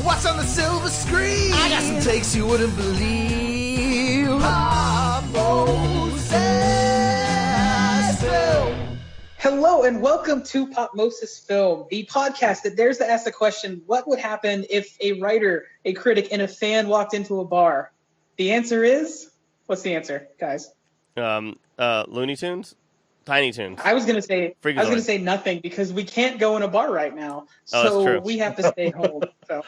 What's on the silver screen? I got some takes you wouldn't believe. Popmosis Film. Hello and welcome to Popmosis Film, the podcast that dares to ask the question, what would happen if a writer, a critic, and a fan walked into a bar? The answer is, what's the answer, guys? Looney Tunes? Tiny Toons. I was gonna say nothing because we can't go in a bar right now, so we have to stay home. So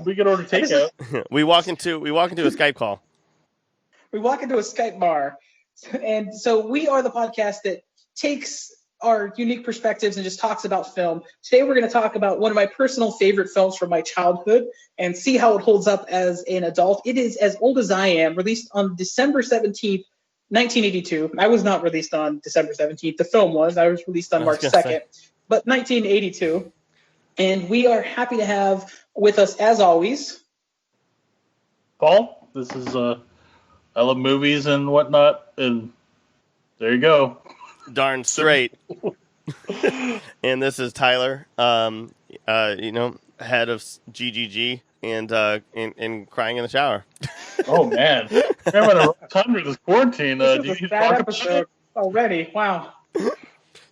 we can order takeout. we walk into a Skype call. We walk into a Skype bar, and so we are the podcast that takes our unique perspectives and just talks about film. Today we're going to talk about one of my personal favorite films from my childhood and see how it holds up as an adult. It is as old as I am, released on December 17th. 1982. I was not released on December 17th. The film was. I was released on March 2nd. But 1982. And we are happy to have with us, as always, Paul. This is I love movies and whatnot. And there you go. Darn straight. And this is Tyler, head of GGG and crying in the shower. Oh man, we're having a rough time with this quarantine. This is a bad episode already. Wow.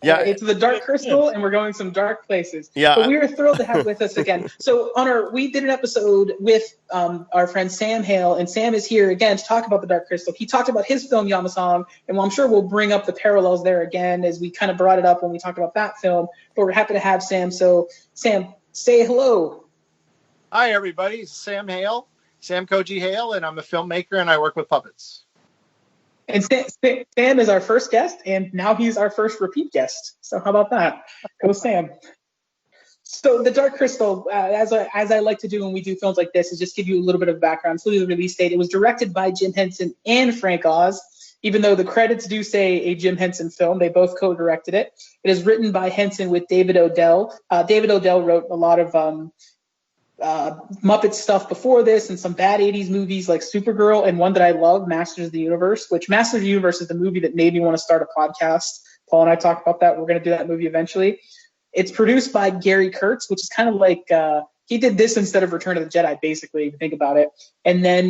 Yeah, it's the Dark Crystal, and we're going some dark places. Yeah, but we are thrilled to have with us again. So we did an episode with our friend Sam Hale, and Sam is here again to talk about the Dark Crystal. He talked about his film Yamasong, and I'm sure we'll bring up the parallels there again as we kind of brought it up when we talked about that film. But we're happy to have Sam. So Sam, say hello. Hi everybody, Sam Hale, Sam Koji Hale, and I'm a filmmaker and I work with puppets. And Sam is our first guest, and now he's our first repeat guest. So how about that? Go Sam. So the Dark Crystal, as I like to do when we do films like this, is just give you a little bit of background. So the release date, it was directed by Jim Henson and Frank Oz, even though the credits do say a Jim Henson film. They both co-directed it. It is written by Henson with David Odell. David Odell wrote a lot of Muppet stuff before this and some bad 80s movies like Supergirl and one that I love, Masters of the Universe, which Masters of the Universe is the movie that made me want to start a podcast. Paul and I talked about that. We're going to do that movie eventually. It's produced by Gary Kurtz, which is kind of like he did this instead of Return of the Jedi, basically, if you think about it. And then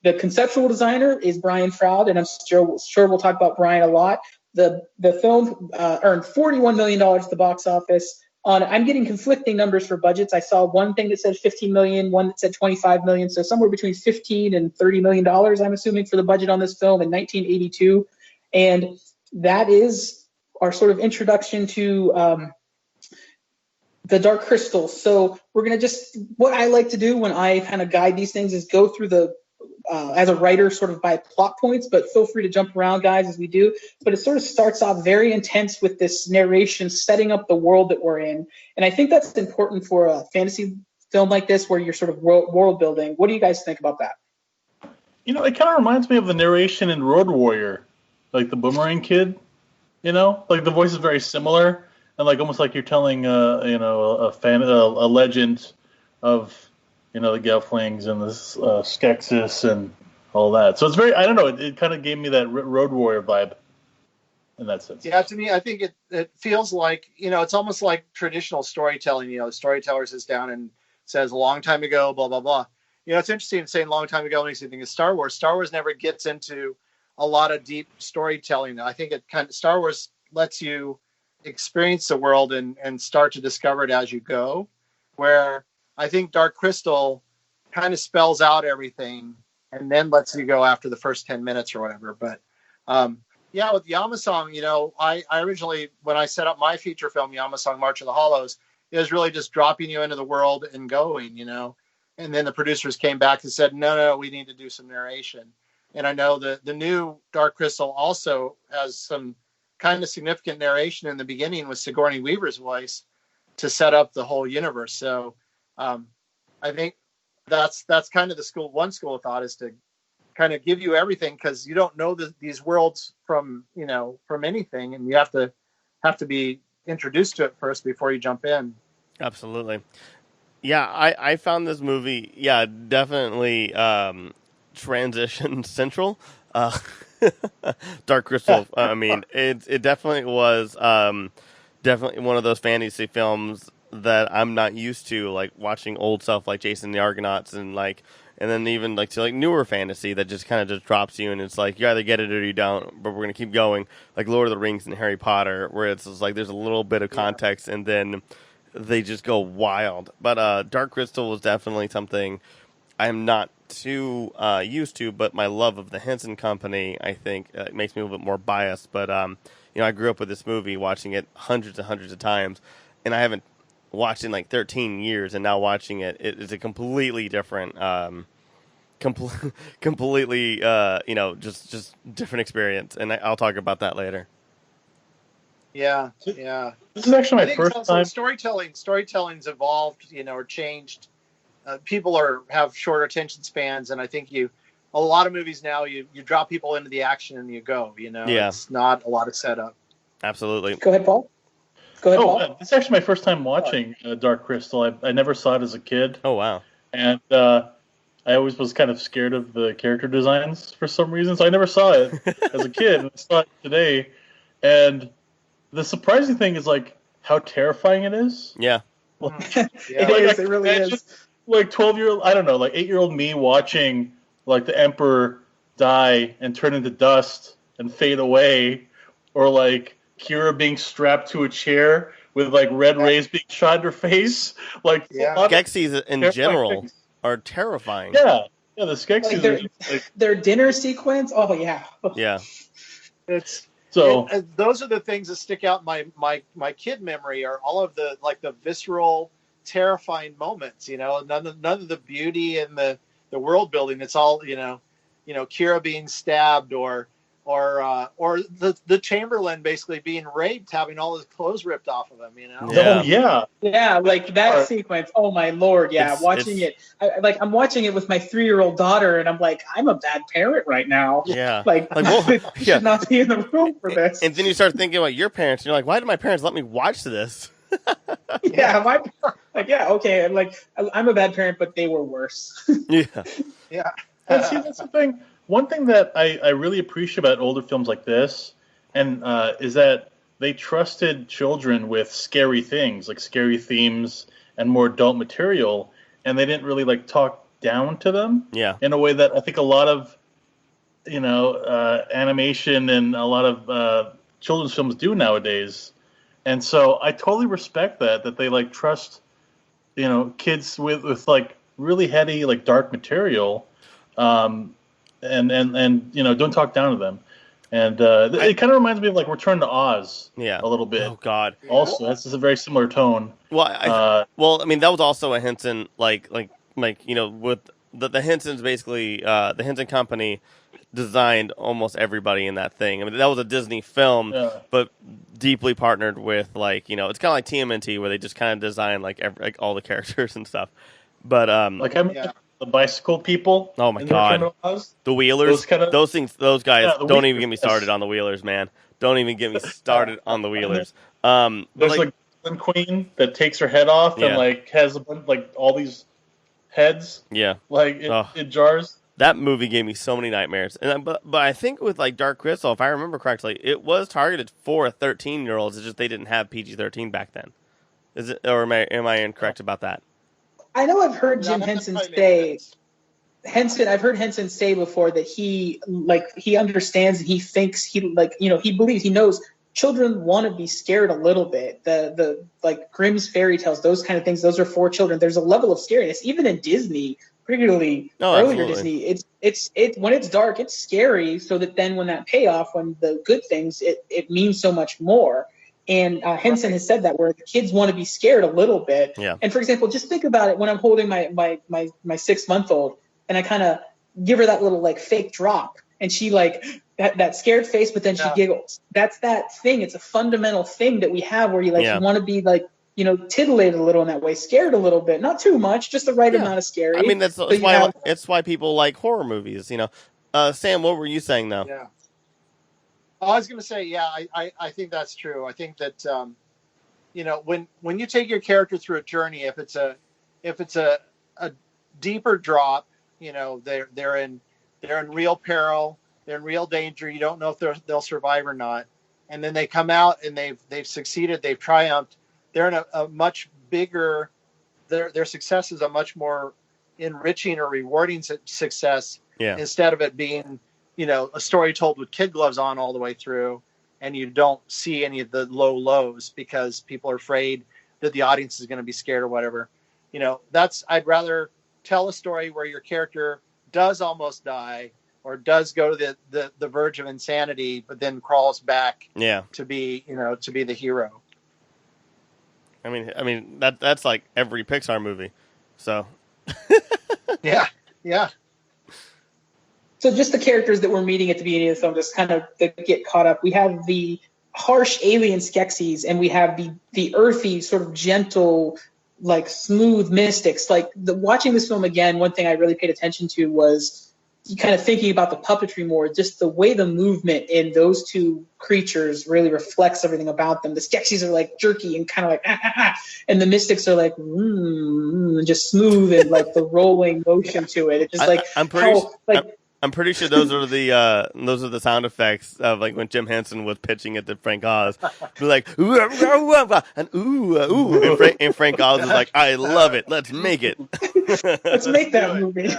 the conceptual designer is Brian Froud, and I'm sure we'll talk about Brian a lot. The film earned $41 million at the box office. I'm getting conflicting numbers for budgets. I saw one thing that said $15 million, one that said $25 million, so somewhere between $15 and $30 million, I'm assuming, for the budget on this film in 1982. And that is our sort of introduction to the Dark Crystal. So we're going to what I like to do when I kind of guide these things is go through as a writer, sort of by plot points, but feel free to jump around, guys, as we do. But it sort of starts off very intense with this narration setting up the world that we're in. And I think that's important for a fantasy film like this, where you're sort of world building. What do you guys think about that? It kind of reminds me of the narration in Road Warrior, like the Boomerang Kid. Like the voice is very similar, and like almost like you're telling a legend of the Gelflings and the Skeksis and all that. So it's very, I don't know, it kind of gave me that Road Warrior vibe in that sense. Yeah, to me, I think it feels like, it's almost like traditional storytelling. The storyteller sits down and says, a long time ago, blah, blah, blah. It's interesting saying long time ago when you think of Star Wars. Star Wars never gets into a lot of deep storytelling. I think Star Wars lets you experience the world and start to discover it as you go, where I think Dark Crystal kind of spells out everything and then lets you go after the first 10 minutes or whatever. But with Yamasong, I originally, when I set up my feature film, Yamasong March of the Hollows, it was really just dropping you into the world and going, and then the producers came back and said, no, we need to do some narration. And I know the new Dark Crystal also has some kind of significant narration in the beginning with Sigourney Weaver's voice to set up the whole universe. So I think that's kind of one school of thought is to kind of give you everything, because you don't know these worlds from anything, and you have to be introduced to it first before you jump in. Absolutely. Yeah, I found this movie, definitely transition central. Dark Crystal. I mean, it definitely was definitely one of those fantasy films that I'm not used to, like watching old stuff like Jason and the Argonauts and then even like to like newer fantasy that just kind of just drops you and it's like you either get it or you don't, but we're gonna keep going, like Lord of the Rings and Harry Potter, where it's just like there's a little bit of context and then they just go wild. But Dark Crystal was definitely something I am not too used to, but my love of the Henson Company, I think, makes me a little bit more biased. But I grew up with this movie, watching it hundreds and hundreds of times, and I haven't watched it in like 13 years, and now watching it is a completely different, completely, just different experience. And I'll talk about that later. Yeah. This is actually my first time. Storytelling's evolved, or changed. People have shorter attention spans, and I think a lot of movies now you drop people into the action and you go. It's not a lot of setup. Absolutely. Go ahead, Paul. It's actually my first time watching Dark Crystal. I never saw it as a kid. Oh wow. And I always was kind of scared of the character designs for some reason, so I never saw it as a kid. I saw it today, and the surprising thing is like how terrifying it is. Yeah. It really is. Like 12-year-old, I don't know, like 8-year-old me watching like the Emperor die and turn into dust and fade away, or like Kira being strapped to a chair with like red rays being shot in her face. Like Skeksis in general are terrifying. Yeah, the Skeksis. Their dinner sequence. Oh yeah. Yeah. Those are the things that stick out in my kid memory. Are all of the visceral, terrifying moments. None of the beauty and the world building. It's all Kira being stabbed or the Chamberlain basically being raped, having all his clothes ripped off of him. Yeah, like that sequence. Oh my lord! Yeah, watching it. I'm watching it with my 3-year-old daughter, and I'm like, I'm a bad parent right now. Yeah, should not be in the room for this. And then you start thinking about your parents, and you're like, why did my parents let me watch this? Okay. I'm a bad parent, but they were worse. Yeah. See, that's the thing. One thing that I really appreciate about older films like this, and is that they trusted children with scary things, like scary themes and more adult material, and they didn't really like talk down to them. Yeah. In a way that I think a lot of animation and a lot of children's films do nowadays. And so I totally respect that they like trust, kids with like really heady, like dark material, and don't talk down to them. And it kind of reminds me of like Return to Oz, a little bit. Oh God! Also, that's just a very similar tone. Well, that was also a Henson, with the Hensons basically, the Henson Company designed almost everybody in that thing. I mean, that was a Disney film, but deeply partnered with it's kind of like TMNT, where they just kind of design like all the characters and stuff. But the bicycle people. Oh my God, the Wheelers. Those things. Those guys. Don't even get me started on the Wheelers, man. Don't even get me started on the Wheelers. There's like Queen that takes her head off and like has all these heads. Yeah, in jars. That movie gave me so many nightmares. And but I think with like Dark Crystal, if I remember correctly, it was targeted for 13-year-olds. It's just they didn't have PG-13 back then. Is it, or am I incorrect about that? I know I've heard Jim Henson say. I've heard Henson say before that he understands and he thinks he believes, he knows children want to be scared a little bit. The Grimm's fairy tales, those kind of things, those are for children. There's a level of scariness, even in Disney, particularly earlier Disney. It's when it's dark, it's scary. So that then when that payoff, when the good things, it means so much more. And Henson has said that where the kids want to be scared a little bit. Yeah. And for example, just think about it when I'm holding my 6-month-old and I kind of give her that little fake drop and she that scared face, but then she giggles. That's that thing. It's a fundamental thing that we have where you want to be titillated a little in that way, scared a little bit, not too much, just the right amount of scary. I mean, it's why people like horror movies. Sam, what were you saying though? Yeah. I was going to say, I think that's true. I think that, when you take your character through a journey, if it's a deeper drop, they're in real peril, they're in real danger. You don't know if they'll survive or not. And then they come out and they've succeeded, they've triumphed. They're in a much bigger, their success is a much more enriching or rewarding success, instead of it being, a story told with kid gloves on all the way through, and you don't see any of the lows because people are afraid that the audience is going to be scared or whatever. I'd rather tell a story where your character does almost die or does go to the verge of insanity, but then crawls back to be the hero. I mean that's like every Pixar movie. So yeah. So just the characters that we're meeting at the beginning of the film, just kind of get caught up. We have the harsh alien Skeksis, and we have the earthy, sort of gentle, like smooth mystics. Like watching this film again, one thing I really paid attention to was kind of thinking about the puppetry more. Just the way the movement in those two creatures really reflects everything about them. The Skeksis are like jerky and kind of like and the mystics are like just smooth and like the rolling motion to it. It's just I'm pretty sure those are the sound effects of like when Jim Henson was pitching it to Frank Oz. Be like ooh, and ooh, and Frank Oz was like, I love it. Let's make it. Let's make that movie.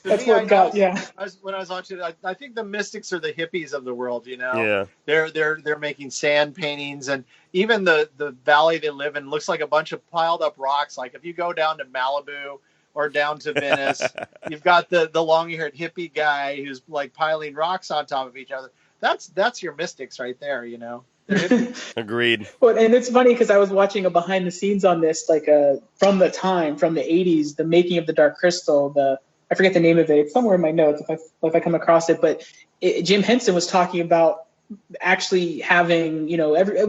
That's what got. When I was watching it, I think the mystics are the hippies of the world. Yeah. They're making sand paintings, and even the valley they live in looks like a bunch of piled up rocks. Like if you go down to Malibu or down to Venice, you've got the long-haired hippie guy who's like piling rocks on top of each other. That's your mystics right there, Agreed. Well, and it's funny because I was watching a behind the scenes on this, like from the 80s, the making of the Dark Crystal. I forget the name of it. It's somewhere in my notes if I come across it. But Jim Henson was talking about actually having,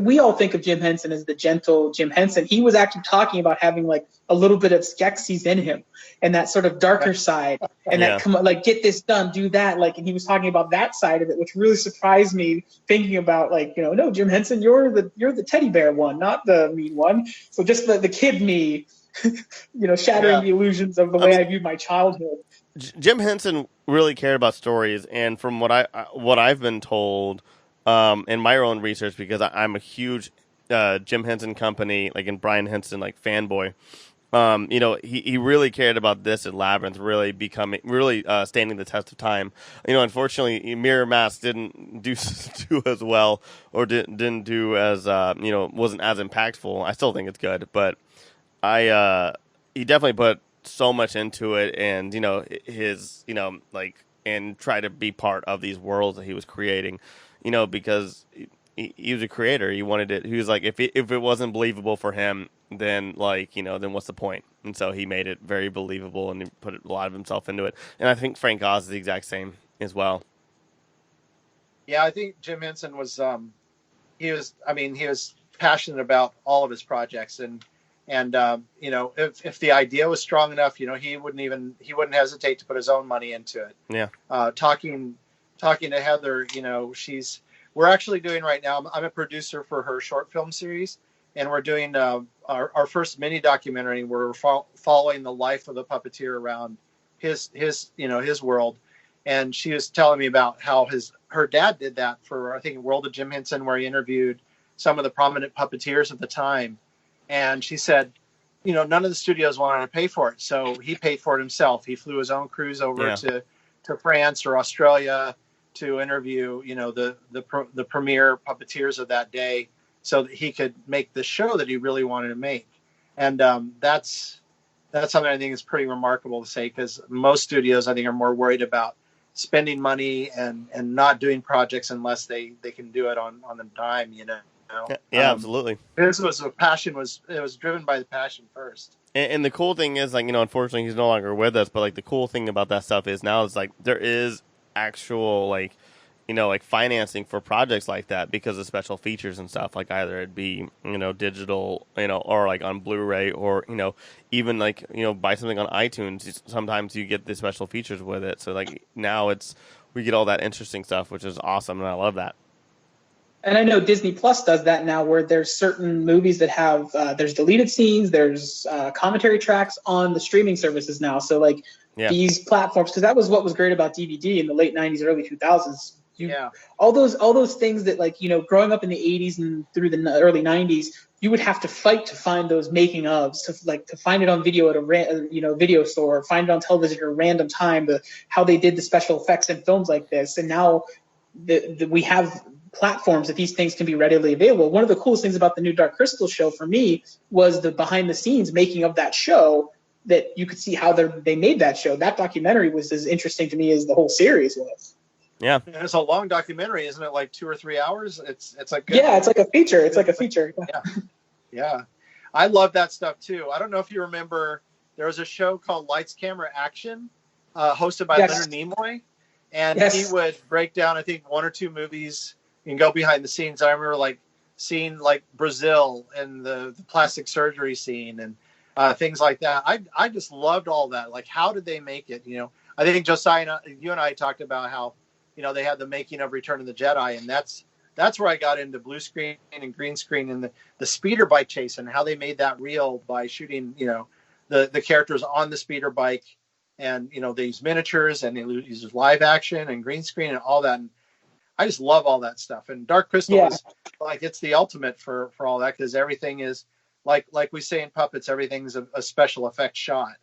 we all think of Jim Henson as the gentle Jim Henson. He was actually talking about having like a little bit of Skeksis in him and that sort of darker side, and that come like get this done, do that, like. And he was talking about that side of it, which really surprised me. Thinking about like, no, Jim Henson, you're the teddy bear one, not the mean one. So just the kid me, shattering the illusions of the way I viewed my childhood. Jim Henson really cared about stories, and from what I've been told in my own research, because I'm a huge Jim Henson Company, like, and Brian Henson, like, fanboy. He really cared about this and Labyrinth really standing the test of time. Unfortunately, Mirror Mask didn't do as well, or didn't do as wasn't as impactful. I still think it's good, but he definitely put so much into it, and and try to be part of these worlds that he was creating, because he was a creator. He wanted it. He was like, if it wasn't believable for him, then then what's the point? And so he made it very believable, and he put a lot of himself into it. And I think Frank Oz is the exact same as well. Yeah, I think Jim Henson was he was passionate about all of his projects, and if the idea was strong enough, he wouldn't hesitate to put his own money into it. Yeah. Talking to Heather, we're actually doing right now. I'm a producer for her short film series, and we're doing our first mini documentary where we're following the life of the puppeteer around his world. And she was telling me about how her dad did that for, I think, World of Jim Henson, where he interviewed some of the prominent puppeteers at the time. And she said, none of the studios wanted to pay for it, so he paid for it himself. He flew his own crews over to France or Australia to interview, the premier puppeteers of that day, so that he could make the show that he really wanted to make. And that's something I think is pretty remarkable to say, because most studios, I think, are more worried about spending money and not doing projects unless they can do it on a dime, Yeah, absolutely. This was it was driven by the passion first. And the cool thing is, unfortunately he's no longer with us, but the cool thing about that stuff is now is there is actual financing for projects like that because of special features and stuff. Like either it be digital, or on Blu-ray, or even buy something on iTunes. Sometimes you get the special features with it. So now we get all that interesting stuff, which is awesome, and I love that. And I know Disney Plus does that now, where there's certain movies that have there's deleted scenes, there's commentary tracks on the streaming services now. So these platforms, because that was what was great about DVD in the late 90s, early 2000s. All those things that growing up in the 80s and through the early 90s, you would have to fight to find those making ofs, to find it on video at a video store, or find it on television at a random time, how they did the special effects in films like this. And now we have platforms that these things can be readily available. One of the coolest things about the new Dark Crystal show for me was the behind the scenes making of that show, that you could see how they made that show. That documentary was as interesting to me as the whole series was. Yeah. And it's a long documentary, isn't it? Like 2 or 3 hours. It's like yeah, it's like a feature. It's like a feature. Yeah. I love that stuff too. I don't know if you remember, there was a show called Lights, Camera, Action, hosted by Leonard Nimoy, and he would break down, I think, 1 or 2 movies and go behind the scenes. I remember seeing Brazil and the plastic surgery scene and things like that. I just loved all that. Like, how did they make it? I think Josiah, you and I talked about how, they had the making of Return of the Jedi, and that's where I got into blue screen and green screen and the speeder bike chase and how they made that real by shooting, the characters on the speeder bike, and, they use miniatures and they use live action and green screen and all that. And I just love all that stuff. And Dark Crystal is it's the ultimate for all that, because everything is like we say in puppets, everything's a special effects shot.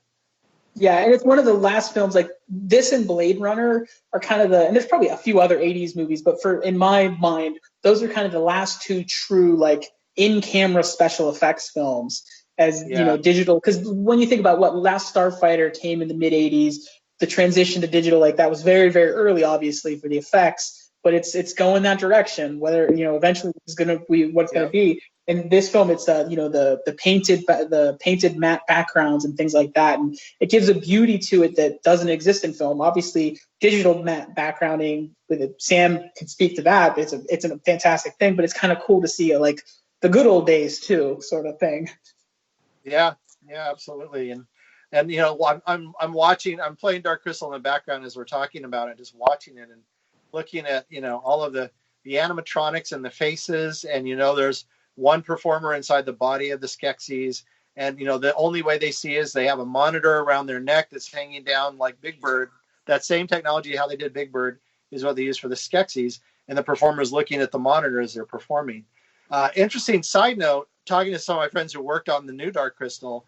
Yeah, and it's one of the last films, like this and Blade Runner are kind of and there's probably a few other 80s movies, but in my mind, those are kind of the last 2 true, in-camera special effects films as, digital. Because when you think about what Last Starfighter came in the mid-80s, the transition to digital, that was very, very early, obviously, for the effects, but it's going that direction, whether, eventually it's going to be what it's going to be. In this film, it's the painted matte backgrounds and things like that, and it gives a beauty to it that doesn't exist in film. Obviously, digital matte backgrounding, Sam can speak to that. It's a fantastic thing, but it's kind of cool to see the good old days too, sort of thing. Yeah, absolutely. And I'm watching. I'm playing Dark Crystal in the background as we're talking about it, just watching it and looking at all of the animatronics and the faces, and there's one performer inside the body of the Skeksis, and the only way they see is they have a monitor around their neck that's hanging down like Big Bird. That same technology, how they did Big Bird, is what they use for the Skeksis, and the performer's looking at the monitor as they're performing. Interesting side note, talking to some of my friends who worked on the new Dark Crystal,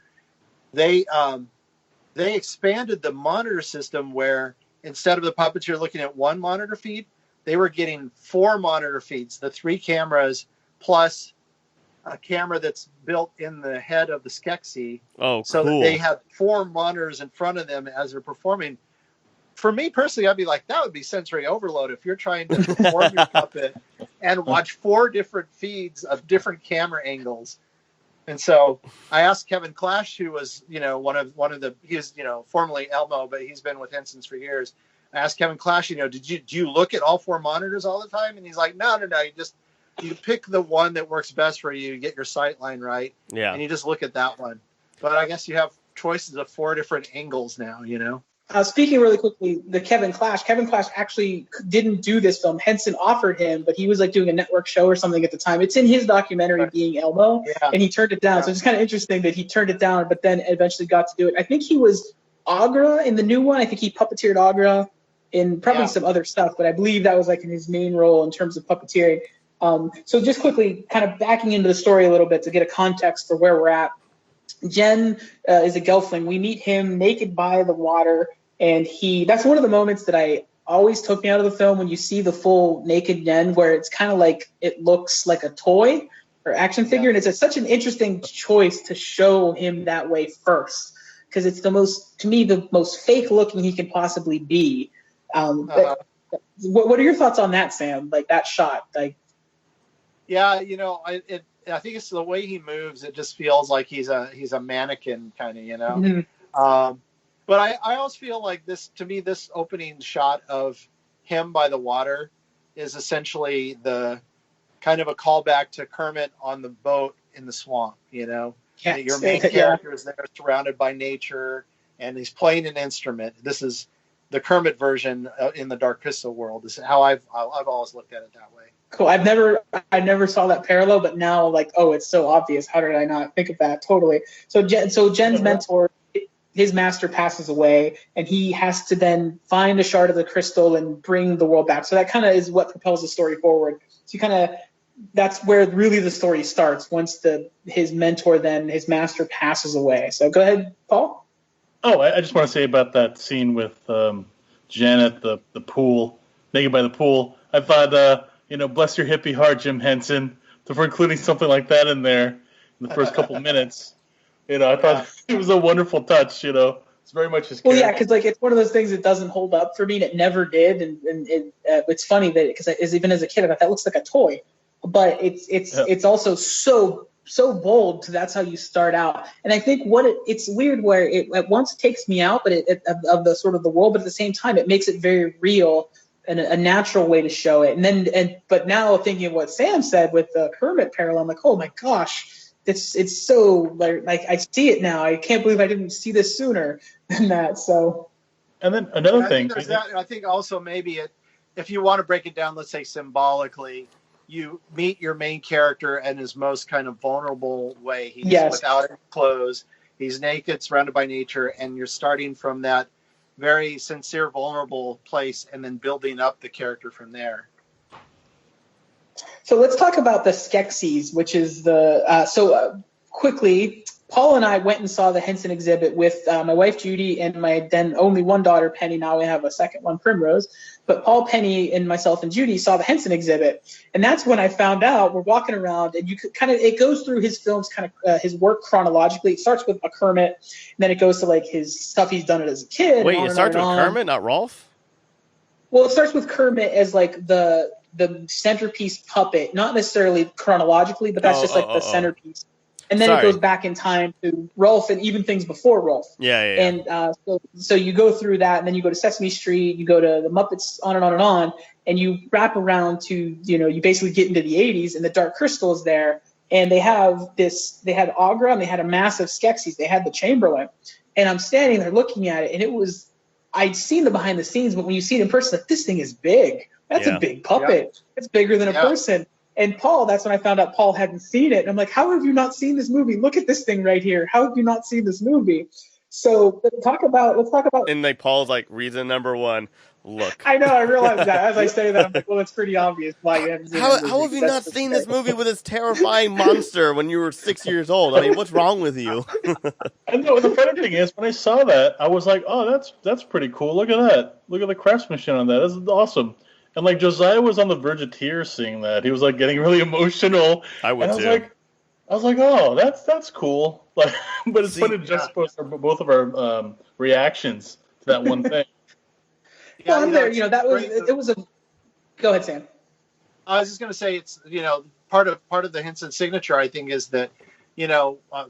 they expanded the monitor system where instead of the puppeteer looking at one monitor feed, they were getting 4 monitor feeds, the 3 cameras plus a camera that's built in the head of the Skeksis. Oh, so cool. That they have 4 monitors in front of them as they're performing. For me personally, I'd be like, that would be sensory overload if you're trying to perform your puppet and watch 4 different feeds of different camera angles. And so I asked Kevin Clash, who was, one of the, he's, formerly Elmo, but he's been with Henson's for years. I asked Kevin Clash, do you look at all 4 monitors all the time? And he's like, no. You pick the one that works best for you, get your sight line right, and you just look at that one. But I guess you have choices of 4 different angles now, Speaking really quickly, Kevin Clash actually didn't do this film. Henson offered him, but he was doing a network show or something at the time. It's in his documentary, Being Elmo, and he turned it down. So it's kind of interesting that he turned it down, but then eventually got to do it. I think he was Agra in the new one. I think he puppeteered Agra in probably some other stuff, but I believe that was in his main role in terms of puppeteering. So just quickly, kind of backing into the story a little bit to get a context for where we're at. Jen is a gelfling. We meet him naked by the water, and that's one of the moments that always took me out of the film, when you see the full naked Jen, where it's kind of it looks like a toy or action figure. And it's such an interesting choice to show him that way first, because it's the most fake looking he can possibly be. What are your thoughts on that, Sam? That shot, Yeah, I think it's the way he moves. It just feels like he's a mannequin kind of, Mm-hmm. But I always feel like this opening shot of him by the water is essentially the kind of a callback to Kermit on the boat in the swamp. Your main character is there, surrounded by nature, and he's playing an instrument. This is the Kermit version in the Dark Crystal world. This is how I've always looked at it that way. Cool. I never saw that parallel, but now it's so obvious. How did I not think of that? Totally. So Jen's mentor, his master, passes away, and he has to then find a shard of the crystal and bring the world back. So that kind of is what propels the story forward. So you kind of that's where really the story starts once his mentor, then his master, passes away. So go ahead, Paul. Oh, I just want to say about that scene with Janet, the pool, naked by the pool. I thought, bless your hippie heart, Jim Henson, for including something like that in there in the first couple minutes. I thought it was a wonderful touch. It's very much his character. Well, yeah, because it's one of those things that doesn't hold up for me, and it never did. And it's funny that because even as a kid, I thought that looks like a toy, but it's also so bold. So that's how you start out. And I think it's weird where it at once takes me out, but of the sort of the world, but at the same time it makes it very real and a natural way to show it. But now thinking of what Sam said with the Kermit parallel, I'm like, oh my gosh. It's so like I see it now. I can't believe I didn't see this sooner than that. So, and then another thing, I think also maybe if you want to break it down, let's say symbolically, you meet your main character in his most kind of vulnerable way. He's without any clothes. He's naked, surrounded by nature, and you're starting from that very sincere, vulnerable place, and then building up the character from there. So let's talk about the Skeksis, which is quickly, Paul and I went and saw the Henson exhibit with my wife, Judy, and my then only one daughter, Penny. Now we have a second one, Primrose. But Paul, Penny, and myself and Judy saw the Henson exhibit. And that's when I found out, we're walking around, and you could it goes through his films, his work chronologically. It starts with a Kermit, and then it goes to like his stuff he's done it as a kid. Wait, it starts with Kermit, not Rolf? Well, it starts with Kermit as like the centerpiece puppet, not necessarily chronologically, but that's the centerpiece. And then it goes back in time to Rolf and even things before Rolf. Yeah. And so you go through that, and then you go to Sesame Street, you go to the Muppets, on and on and on, and you wrap around to, you basically get into the 80s, and the Dark Crystal is there, and they had Agra, and they had a massive Skeksis. They had the Chamberlain, and I'm standing there looking at it, and I'd seen the behind the scenes, but when you see it in person, like, this thing is big. That's a big puppet. Yeah. It's bigger than a person. And Paul, that's when I found out Paul hadn't seen it. And I'm like, how have you not seen this movie? Look at this thing right here. How have you not seen this movie? So let's talk about. And like Paul's like, reason number one, look. I know, I realized that. As I say that, I'm like, well, it's pretty obvious why you haven't seen How have you not seen this movie with this terrifying monster when you were 6 years old? I mean, what's wrong with you? And the funny thing is, when I saw that, I was like, oh, that's pretty cool. Look at that. Look at the craftsmanship on that. This is awesome. And like Josiah was on the verge of tears seeing that. He was like getting really emotional. I was too. I was like, oh, that's cool. Like, but it's funny to just post both of our reactions to that one thing. Well, I'm there. That was it was a. Go ahead, Sam. I was just going to say it's part of the Henson signature. I think is that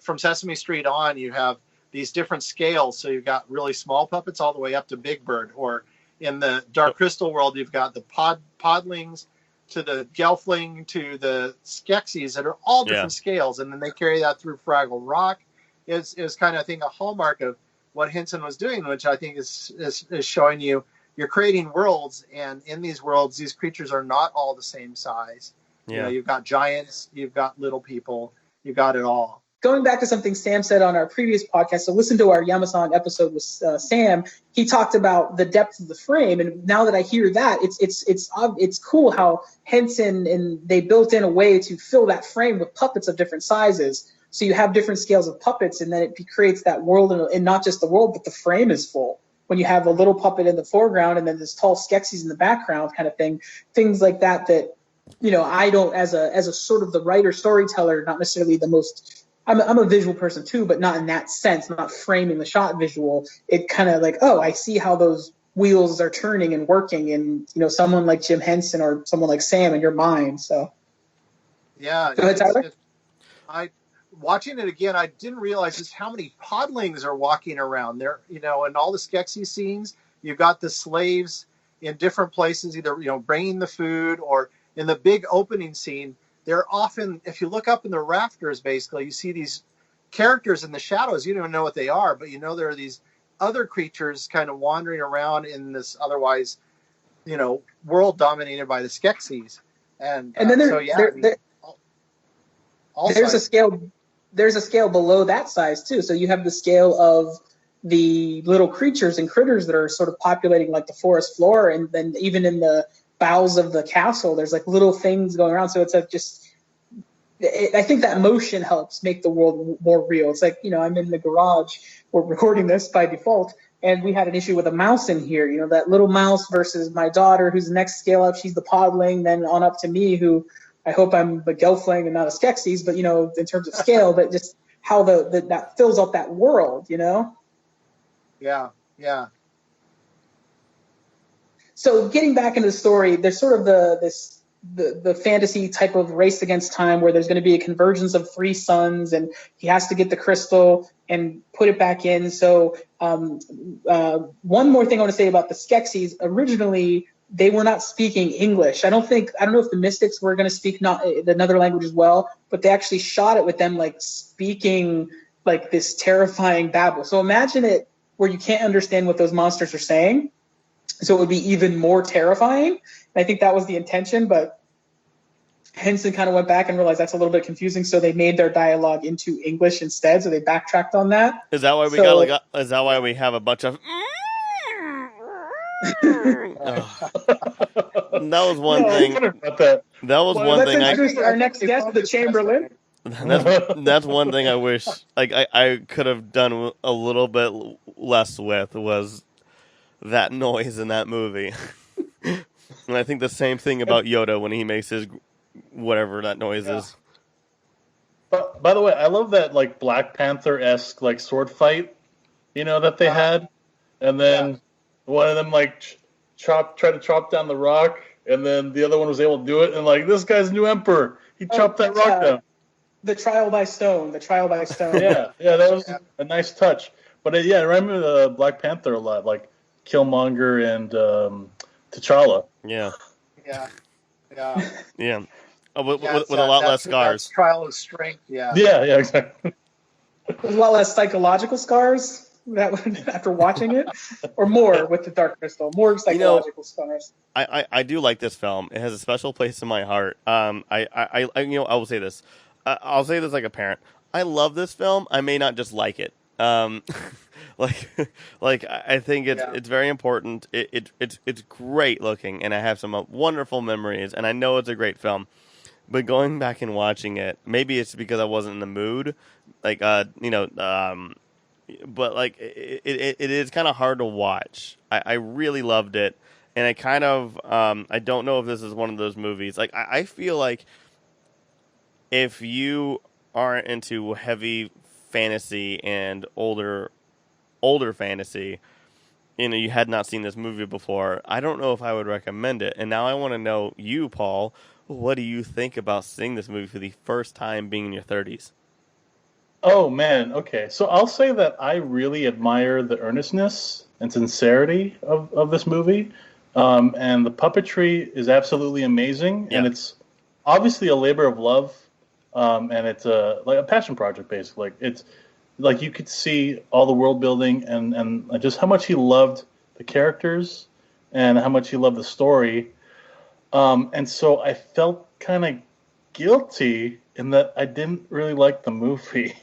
from Sesame Street on, you have these different scales. So you've got really small puppets all the way up to Big Bird, or in the Dark Crystal world, you've got the podlings to the Gelfling to the Skeksis that are all different scales, and then they carry that through Fraggle Rock. Is kind of, I think, a hallmark of what Henson was doing, which I think is showing you're creating worlds, and in these worlds, these creatures are not all the same size. Yeah. You've got giants, you've got little people, you've got it all. Going back to something Sam said on our previous podcast, so listen to our Yamasan episode with Sam. He talked about the depth of the frame, and now that I hear that, it's cool how Henson and they built in a way to fill that frame with puppets of different sizes. So you have different scales of puppets, and then it creates that world, and not just the world, but the frame is full. When you have a little puppet in the foreground and then this tall Skeksis in the background, kind of thing, things like that. I don't, as a sort of the writer storyteller, not necessarily the most. I'm a visual person too, but not in that sense, not framing the shot visual. It kind of like, oh, I see how those wheels are turning and working, and someone like Jim Henson or someone like Sam in your mind. So yeah, go ahead, Tyler. Watching it again, I didn't realize just how many podlings are walking around there. In all the Skeksis scenes, you've got the slaves in different places, either bringing the food, or in the big opening scene. They're often, if you look up in the rafters, basically, you see these characters in the shadows. You don't know what they are, but there are these other creatures kind of wandering around in this otherwise, world dominated by the Skeksis. And then there's a scale. There's a scale below that size too. So you have the scale of the little creatures and critters that are sort of populating like the forest floor, and then even in the bowels of the castle, there's like little things going around. So it's like I think that motion helps make the world more real. It's like, I'm in the garage, we're recording this by default, and we had an issue with a mouse in here, that little mouse versus my daughter, who's the next scale up, she's the podling, then on up to me, who I hope I'm the gelfling and not a Skeksis, but, in terms of scale, but just how that fills up that world, Yeah, yeah. So getting back into the story, there's sort of the fantasy type of race against time where there's going to be a convergence of three suns, and he has to get the crystal and put it back in. So one more thing I want to say about the Skeksis. Originally, they were not speaking English. I don't know if the Mystics were going to speak another language as well, but they actually shot it with them like speaking like this terrifying babble. So imagine it where you can't understand what those monsters are saying. So it would be even more terrifying. And I think that was the intention, but Henson kind of went back and realized that's a little bit confusing. So they made their dialogue into English instead. So they backtracked on that. Is that why is that why we have a bunch of? That was one thing. That was one thing. Let's introduce our next guest, the Chamberlain. That's one thing I wish I could have done a little bit less with was that noise in that movie. And I think the same thing about Yoda when he makes his whatever that noise is. But by the way, I love that like Black Panther-esque like sword fight, that they had, and then one of them like tried to chop down the rock, and then the other one was able to do it, and like this guy's new emperor, he chopped that rock down. The trial by stone. yeah, that was a nice touch. But I remember the Black Panther a lot, like Killmonger and T'Challa. Yeah. Yeah. With a lot less scars. Trial of strength. Yeah. Yeah, exactly. A lot less psychological scars after watching it, or more with the Dark Crystal. More psychological scars. I do like this film. It has a special place in my heart. I will say this. I'll say this like a parent. I love this film. I may not just like it. I think it's very important. It's great looking, and I have some wonderful memories, and I know it's a great film. But going back and watching it, maybe it's because I wasn't in the mood, but like it is kind of hard to watch. I really loved it, and I kind of I don't know if this is one of those movies. Like I feel like if you aren't into heavy fantasy and older fantasy, you had not seen this movie before, I don't know if I would recommend it. And now I want to know you, Paul, what do you think about seeing this movie for the first time being in your 30s? Oh, man. Okay. So I'll say that I really admire the earnestness and sincerity of this movie. And the puppetry is absolutely amazing. Yeah. And it's obviously a labor of love. And it's like a passion project, basically. It's like you could see all the world building and just how much he loved the characters and how much he loved the story. And so I felt kind of guilty in that I didn't really like the movie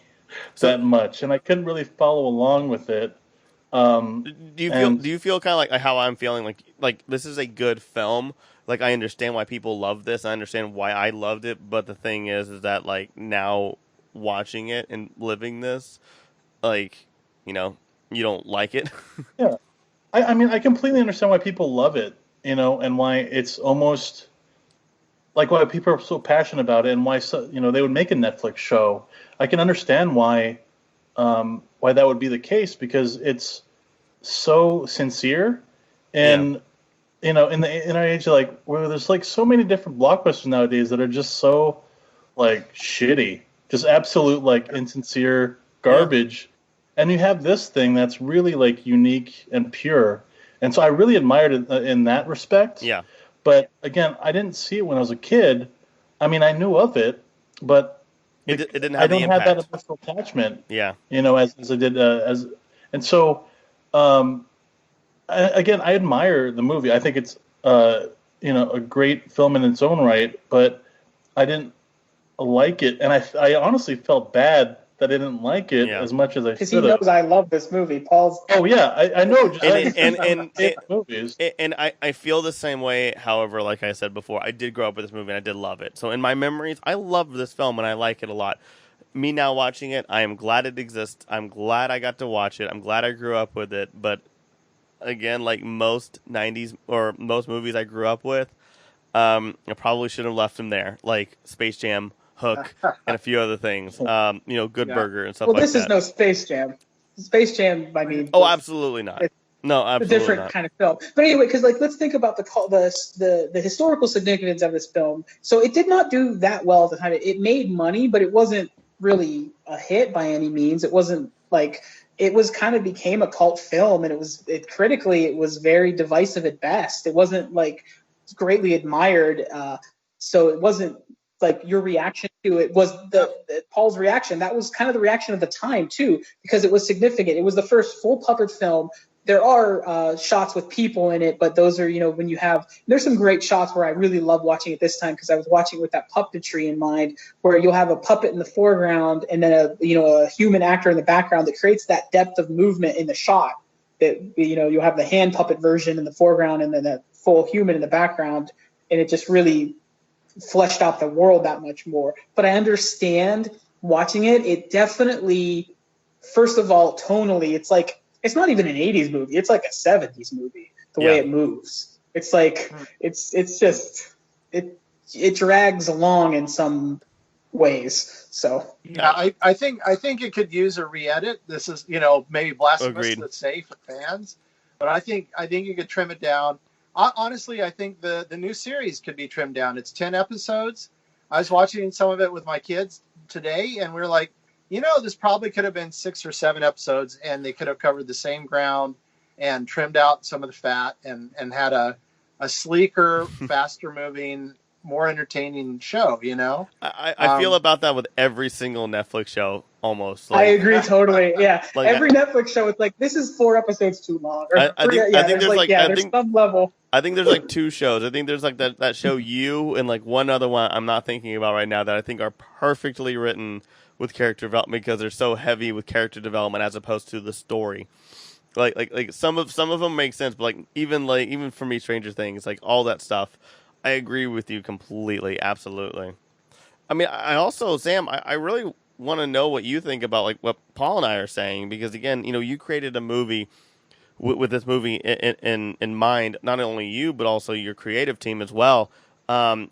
that much, and I couldn't really follow along with it. Do you feel kind of like how I'm feeling? Like this is a good film. Like I understand why people love this. I understand why I loved it. But the thing is that like now watching it and living this, like you don't like it. Yeah, I mean I completely understand why people love it. And why it's almost like why people are so passionate about it, and why they would make a Netflix show. I can understand why that would be the case, because it's so sincere, and in our age, like where there's like so many different blockbusters nowadays that are just so like shitty, just absolute like insincere garbage, and you have this thing that's really like unique and pure. And so I really admired it in that respect. Yeah. But again, I didn't see it when I was a kid. I mean, I knew of it, but it didn't have the impact. I don't have that emotional attachment. Yeah. As I did and so again, I admire the movie. I think it's a great film in its own right, but I didn't like it, and I honestly felt bad that I didn't like it as much as I Because he should have. knows I love this movie. Paul's. Oh yeah, I know. And Movies. And I feel the same way. However, like I said before, I did grow up with this movie and I did love it. So in my memories, I love this film and I like it a lot. Me now watching it, I am glad it exists. I'm glad I got to watch it. I'm glad I grew up with it. But again, like most 90s or most movies I grew up with, I probably should have left them there. Like Space Jam, Hook, and a few other things. Good Burger and stuff like that. Well, this is no Space Jam. Space Jam, I mean. Oh, absolutely not. No, absolutely a different not. kind of film. But anyway, because let's think about the historical significance of this film. So it did not do that well at the time. It made money, but it wasn't really a hit by any means. It wasn't like it was kind of became a cult film, and critically it was very divisive at best. It wasn't like greatly admired. So it wasn't like your reaction to it was Paul's reaction. That was kind of the reaction of the time too, because it was significant. It was the first full puppet film. There are shots with people in it, but those are, when you have, there's some great shots where I really love watching it this time because I was watching with that puppetry in mind, where you'll have a puppet in the foreground and then a human actor in the background that creates that depth of movement in the shot. That you'll have the hand puppet version in the foreground and then a full human in the background, and it just really fleshed out the world that much more. But I understand watching it. It definitely, first of all, tonally, it's like. It's not even an 80s movie. It's like a 70s movie, the way it moves. It's like, it's just, it drags along in some ways. So yeah, I think it could use a re-edit. This is, maybe blasphemous to say for fans, but I think you could trim it down. Honestly, I think the new series could be trimmed down. It's 10 episodes. I was watching some of it with my kids today, and we were like, this probably could have been 6 or 7 episodes, and they could have covered the same ground and trimmed out some of the fat and had a sleeker, faster moving, more entertaining show, I feel about that with every single Netflix show, almost. I agree totally. Yeah. Every Netflix show, it's like, this is 4 episodes too long. I think there's some level. I think there's like 2 shows. I think there's like that show You and like one other one I'm not thinking about right now that I think are perfectly written with character development because they're so heavy with character development as opposed to the story. Like some of them make sense, but even for me, Stranger Things, like all that stuff, I agree with you completely, absolutely. I mean, I also, Sam, I really want to know what you think about like what Paul and I are saying because again, you created a movie with this movie in mind, not only you but also your creative team as well. Not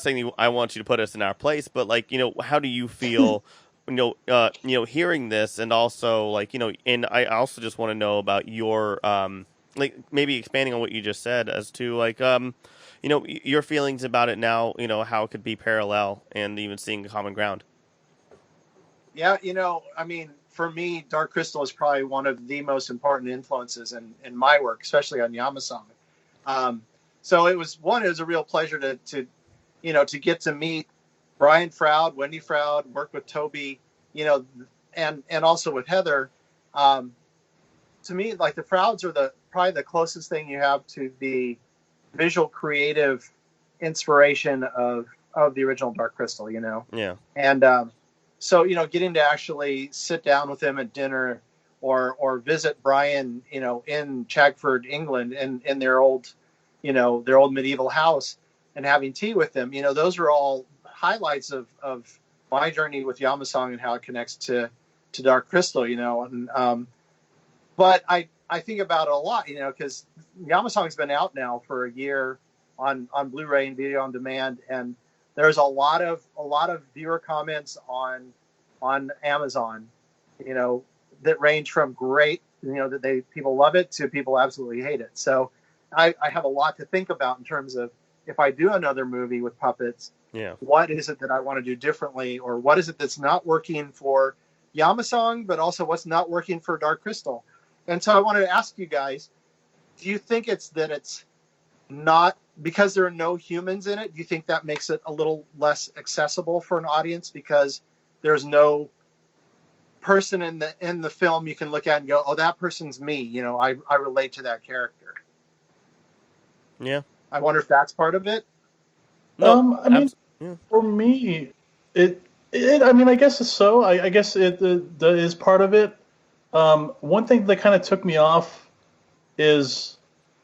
saying I want you to put us in our place, but like, how do you feel, hearing this, and also like, and I also just want to know about your, like maybe expanding on what you just said as to like, your feelings about it now, how it could be parallel and even seeing common ground. Yeah, I mean, for me, Dark Crystal is probably one of the most important influences in my work, especially on Yamasong. So it was a real pleasure to get to meet Brian Froud, Wendy Froud, work with Toby, and also with Heather. To me, like the Frouds are probably the closest thing you have to the visual creative inspiration of the original Dark Crystal, Yeah. And so, getting to actually sit down with them at dinner or visit Brian, in Chagford, England, in their old medieval house and having tea with them, those are all highlights of my journey with Yamasong and how it connects to Dark Crystal, and, but I think about it a lot, because Yamasong's been out now for a year on Blu-ray and video on demand. And there's a lot of viewer comments on Amazon, that range from great, that people love it to people absolutely hate it. So I have a lot to think about in terms of if I do another movie with puppets, what is it that I want to do differently, or what is it that's not working for Yamasong, but also what's not working for Dark Crystal. And so I wanted to ask you guys, do you think it's not because there are no humans in it? Do you think that makes it a little less accessible for an audience because there's no person in the film you can look at and go, oh, that person's me. I relate to that character. Yeah. I wonder if that's part of it. I mean, for me, I mean, I guess it's so. I guess that is part of it. One thing that kind of took me off is,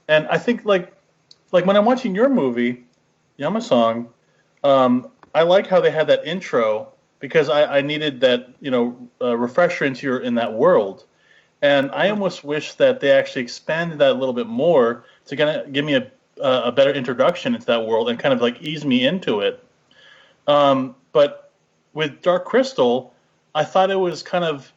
and I think like when I'm watching your movie, Yama Song, I like how they had that intro because I needed that refresher in that world, and I almost wish that they actually expanded that a little bit more to kind of give me a better introduction into that world and kind of like ease me into it. But with Dark Crystal, I thought it was kind of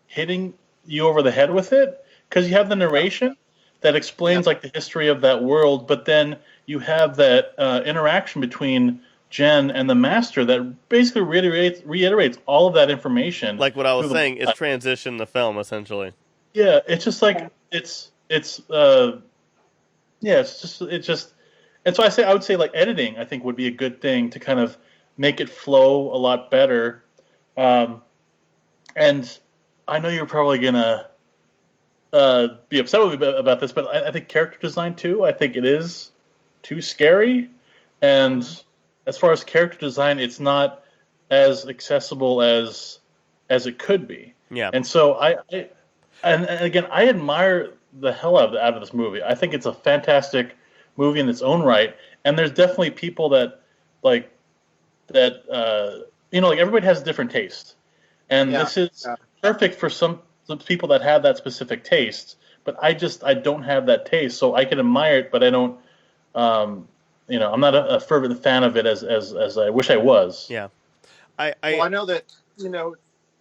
hitting you over the head with it because you have the narration that explains like the history of that world, but then you have that interaction between Jen and the Master that basically reiterates all of that information. Like what I was through saying, it's transition the film essentially. Yeah, it's just like it's yeah, it's just, and so I would say like editing I think would be a good thing to kind of make it flow a lot better. And I know you're probably gonna be upset with me about this, but I think character design too. I think it is too scary, and as far as character design, it's not as accessible as it could be. Yeah. And so and again, I admire the hell out of this movie. I think it's a fantastic movie in its own right, and there's definitely people that like like everybody has a different taste, and this is perfect for some people that have that specific taste. But I don't have that taste, so I can admire it, but I don't. I'm not a fervent fan of it as I wish I was. Yeah. I know that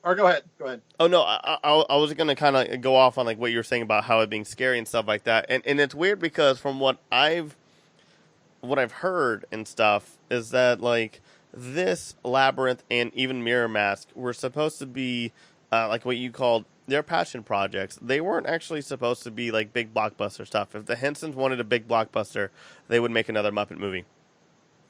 or go ahead. Oh no, I was gonna kind of go off on like what you were saying about how it being scary and stuff like that, and it's weird because from what I've heard and stuff is that like this Labyrinth and even Mirror Mask were supposed to be like what you called their passion projects. They weren't actually supposed to be like big blockbuster stuff. If the Hensons wanted a big blockbuster, they would make another Muppet movie.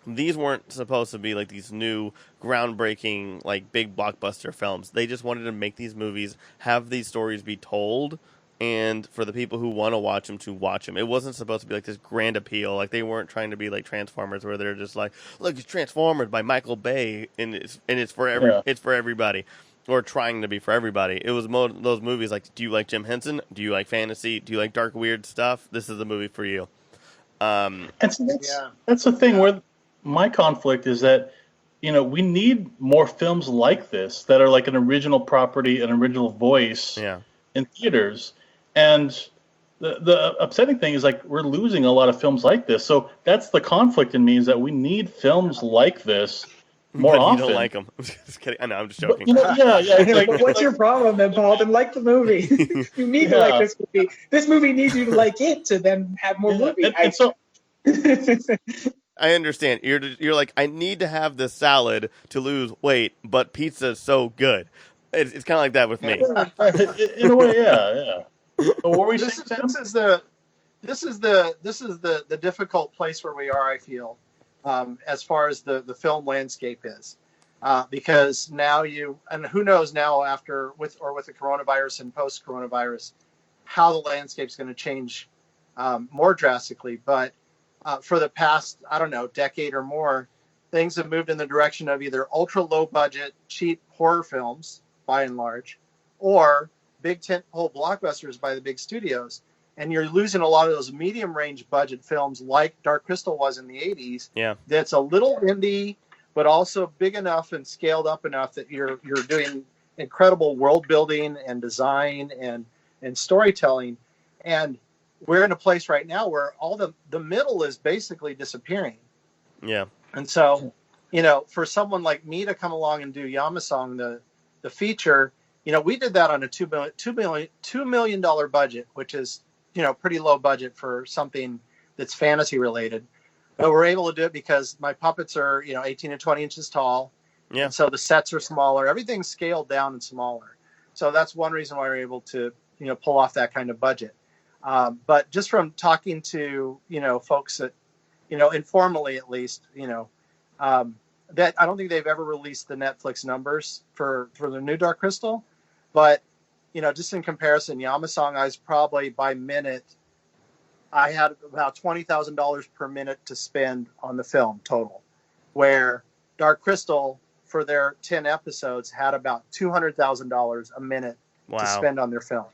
These weren't supposed to be like these new groundbreaking like big blockbuster films. They just wanted to make these movies, have these stories be told, and for the people who want to watch them to watch them. It wasn't supposed to be like this grand appeal. Like they weren't trying to be like Transformers where they're just like, look, it's Transformers by Michael Bay and it's for it's for everybody. Or trying to be for everybody. It was those movies like, do you like Jim Henson? Do you like fantasy? Do you like dark weird stuff? This is the movie for you. And so that's the thing where my conflict is that, we need more films like this that are like an original property, an original voice in theaters. And the upsetting thing is like we're losing a lot of films like this. So that's the conflict in me is that we need films like this more often. You don't like them. I'm just kidding. I know, I'm just joking. What's your problem then, Paul? Then like the movie. You need to like this movie. This movie needs you to like it to then have more movies. And so I understand. You're like, I need to have this salad to lose weight, but pizza's so good. It's kind of like that with me. In a way, yeah. What were we saying, Sam? This is the difficult place where we are, I feel, as far as the film landscape is, because now and who knows now with the coronavirus and post coronavirus, how the landscape's going to change more drastically, but. For the past, I don't know, decade or more, things have moved in the direction of either ultra low budget, cheap horror films, by and large, or big tentpole blockbusters by the big studios. And you're losing a lot of those medium range budget films like Dark Crystal was in the 80s. Yeah. That's a little indie, but also big enough and scaled up enough that you're doing incredible world building and design and storytelling. And we're in a place right now where all the middle is basically disappearing. Yeah. And so, for someone like me to come along and do Yamasong, the feature, we did that on a $2 million budget, which is, pretty low budget for something that's fantasy related. But we're able to do it because my puppets are, 18 to 20 inches tall. Yeah. And so the sets are smaller. Everything's scaled down and smaller. So that's one reason why we're able to, pull off that kind of budget. But just from talking to, folks that, informally at least, that I don't think they've ever released the Netflix numbers for the new Dark Crystal. But, just in comparison, Yamasong, I was probably by minute, I had about $20,000 per minute to spend on the film total, where Dark Crystal for their 10 episodes had about $200,000 a minute to spend on their film.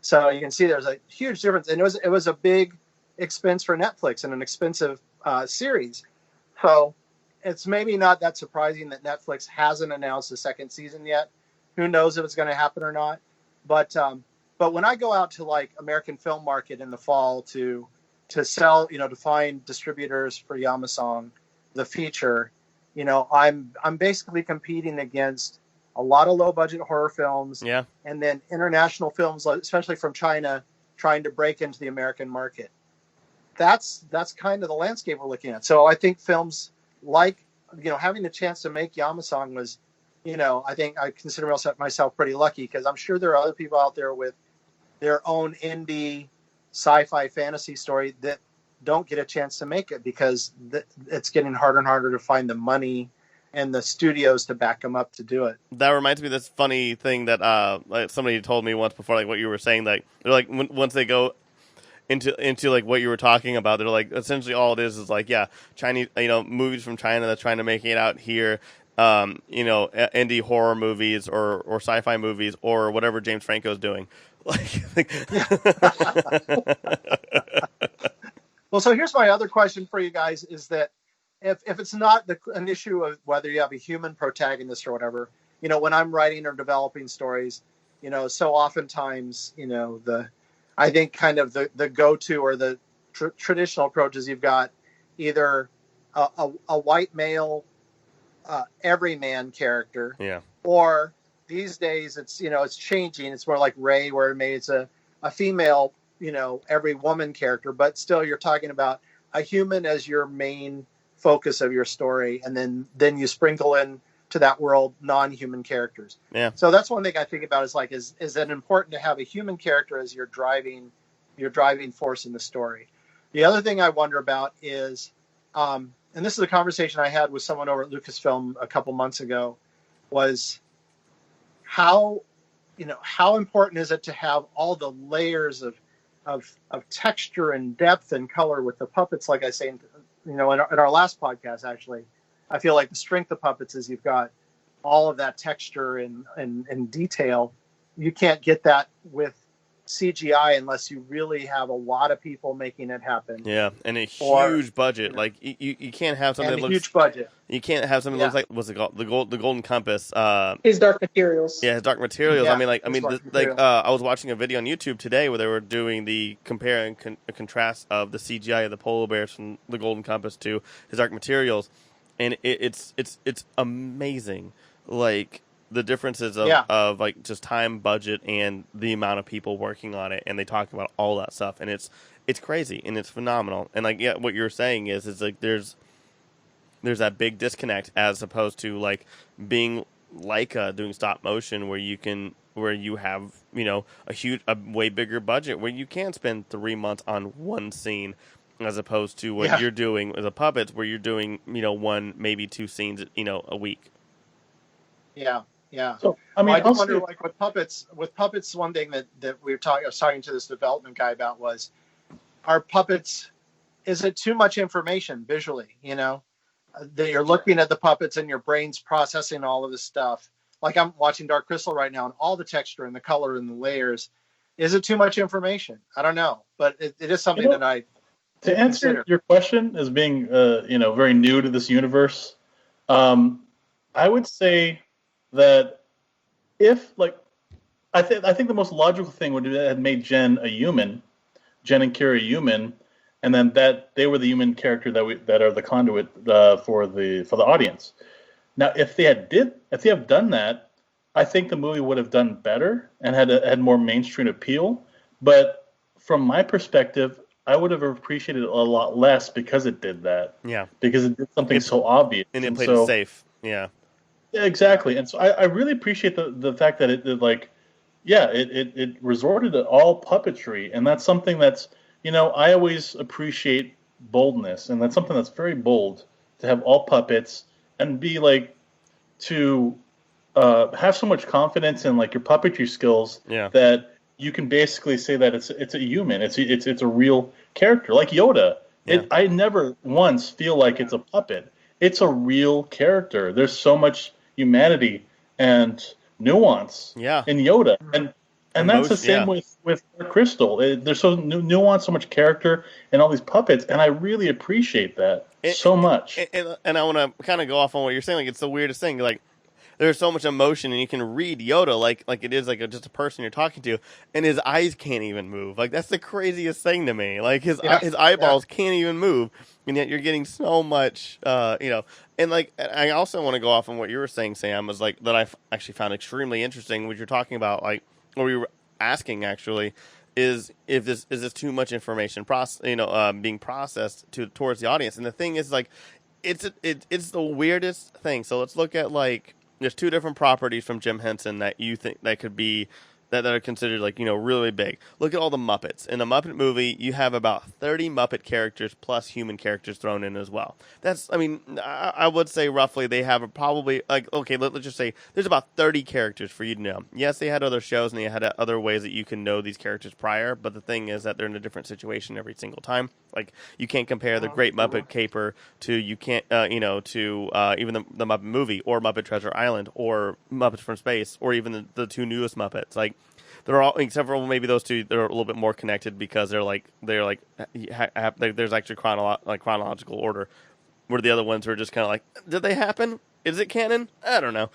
So you can see there's a huge difference, and it was a big expense for Netflix and an expensive series. So it's maybe not that surprising that Netflix hasn't announced a second season yet. Who knows if it's going to happen or not? But when I go out to like American Film Market in the fall to sell, to find distributors for Yamasong, the feature, I'm basically competing against a lot of low budget horror films, and then international films, especially from China, trying to break into the American market. That's kind of the landscape we're looking at. So I think films like, having the chance to make Yamasong was, I think I consider myself pretty lucky, because I'm sure there are other people out there with their own indie sci-fi fantasy story that don't get a chance to make it because it's getting harder and harder to find the money and the studios to back them up to do it. That reminds me of this funny thing that like somebody told me once before, like what you were saying, like they're like once they go into like what you were talking about, they're like essentially all it is like Chinese movies from China that's trying to make it out here, indie horror movies or sci-fi movies or whatever James Franco's doing. Well, so here's my other question for you guys: is that if it's not an issue of whether you have a human protagonist or whatever, when I'm writing or developing stories, so oftentimes, I think kind of the go-to or the traditional approaches, you've got either a white male everyman character, or these days it's changing. It's more like Ray, where maybe it's a female, every woman character, but still you're talking about a human as your main focus of your story, and then you sprinkle in to that world non-human characters. So that's one thing I think about is it important to have a human character as your driving force in the story. The other thing I wonder about is, and this is a conversation I had with someone over at Lucasfilm a couple months ago, was how important is it to have all the layers of texture and depth and color with the puppets? Like I say, in our last podcast, actually, I feel like the strength of puppets is you've got all of that texture and detail. You can't get that with CGI unless you really have a lot of people making it happen. Yeah, and a huge budget. Like you can't have something that looks huge budget. You can't have something that looks like, what's it called? The Golden Compass. His Dark Materials. Yeah, His Dark Materials. Yeah, I was watching a video on YouTube today where they were doing the compare and contrast of the CGI of the polar bears from the Golden Compass to His Dark Materials, and it's amazing. Like the differences of like just time, budget, and the amount of people working on it, and they talk about all that stuff, and it's crazy and it's phenomenal. And like what you're saying is like there's that big disconnect as opposed to like being Leica doing stop motion where you have a way bigger budget where you can spend 3 months on one scene as opposed to what you're doing with the puppets where you're doing 1 maybe 2 scenes a week. Yeah. So I wonder, like with puppets, one thing that I was talking to this development guy about was, are puppets, is it too much information visually? That you're looking at the puppets and your brain's processing all of this stuff. Like I'm watching Dark Crystal right now, and all the texture and the color and the layers. Is it too much information? I don't know, but it is something that I. To answer your question, as being very new to this universe, I would say that if I think the most logical thing would have made Jen and Kira a human, and then that they were the human character that are the conduit for the audience. Now, if they have done that, I think the movie would have done better and had more mainstream appeal. But from my perspective, I would have appreciated it a lot less because it did that. Yeah, because it did something so obvious and it played it safe. Yeah. Yeah, exactly. And so I really appreciate the fact that it resorted to all puppetry, and that's something that's, I always appreciate boldness, and that's something that's very bold to have all puppets and be like to have so much confidence in like your puppetry skills that you can basically say that it's a human, it's a real character like Yoda. Yeah. I never once feel like it's a puppet. It's a real character. There's so much humanity and nuance Yeah. in Yoda, and that's the same Emotion, with Crystal. There's so nuance, so much character, and all these puppets, and I really appreciate that so much. And I want to kind of go off on what you're saying. Like, it's the weirdest thing. Like, there's so much emotion, and you can read Yoda like it is like just a person you're talking to, and his eyes can't even move. Like, that's the craziest thing to me. Like, his eyeballs can't even move, and yet you're getting so much, And like, I also want to go off on what you were saying, Sam, was like that I actually found extremely interesting, which you're talking about, like, or we were asking actually, is if this is too much information being processed towards the audience. And the thing is, like, it's the weirdest thing. So let's look at, like, there's two different properties from Jim Henson that you think that could be that are considered, like, really big. Look at all the Muppets. In the Muppet movie, you have about 30 Muppet characters plus human characters thrown in as well. I would say roughly they have probably, like, okay, let's just say there's about 30 characters for you to know. Yes, they had other shows and they had other ways that you can know these characters prior, but the thing is that they're in a different situation every single time. Like, you can't compare the Great Muppet Caper to even the Muppet movie or Muppet Treasure Island or Muppets from Space or even the two newest Muppets. Like, they're all, except for maybe those two, they're a little bit more connected because there's actually chronological order, where the other ones are just kind of like, did they happen? Is it canon? I don't know.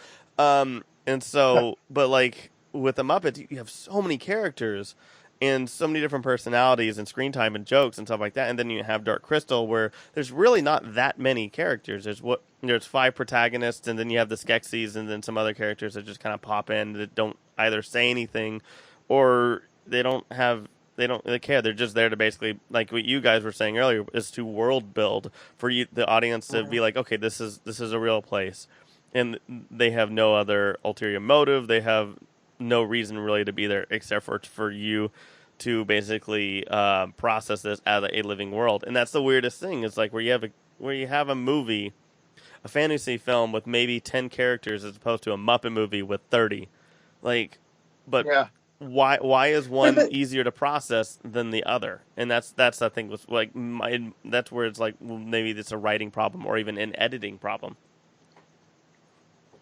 And so, but like with the Muppets, you have so many characters and so many different personalities and screen time and jokes and stuff like that. And then you have Dark Crystal, where there's really not that many characters. There's 5 protagonists, and then you have the Skeksis, and then some other characters that just kind of pop in that don't either say anything, or they don't really care. They're just there to basically, like what you guys were saying earlier, is to world build for you, the audience, to be like, okay, this is a real place, and they have no other ulterior motive. They have no reason really to be there except for you to basically process this as a living world. And that's the weirdest thing. It's like where you have a movie, a fantasy film with maybe 10 characters as opposed to a Muppet movie with 30. Like, but Yeah. why is one easier to process than the other? And that's I think was like that's where it's like, well, maybe it's a writing problem or even an editing problem.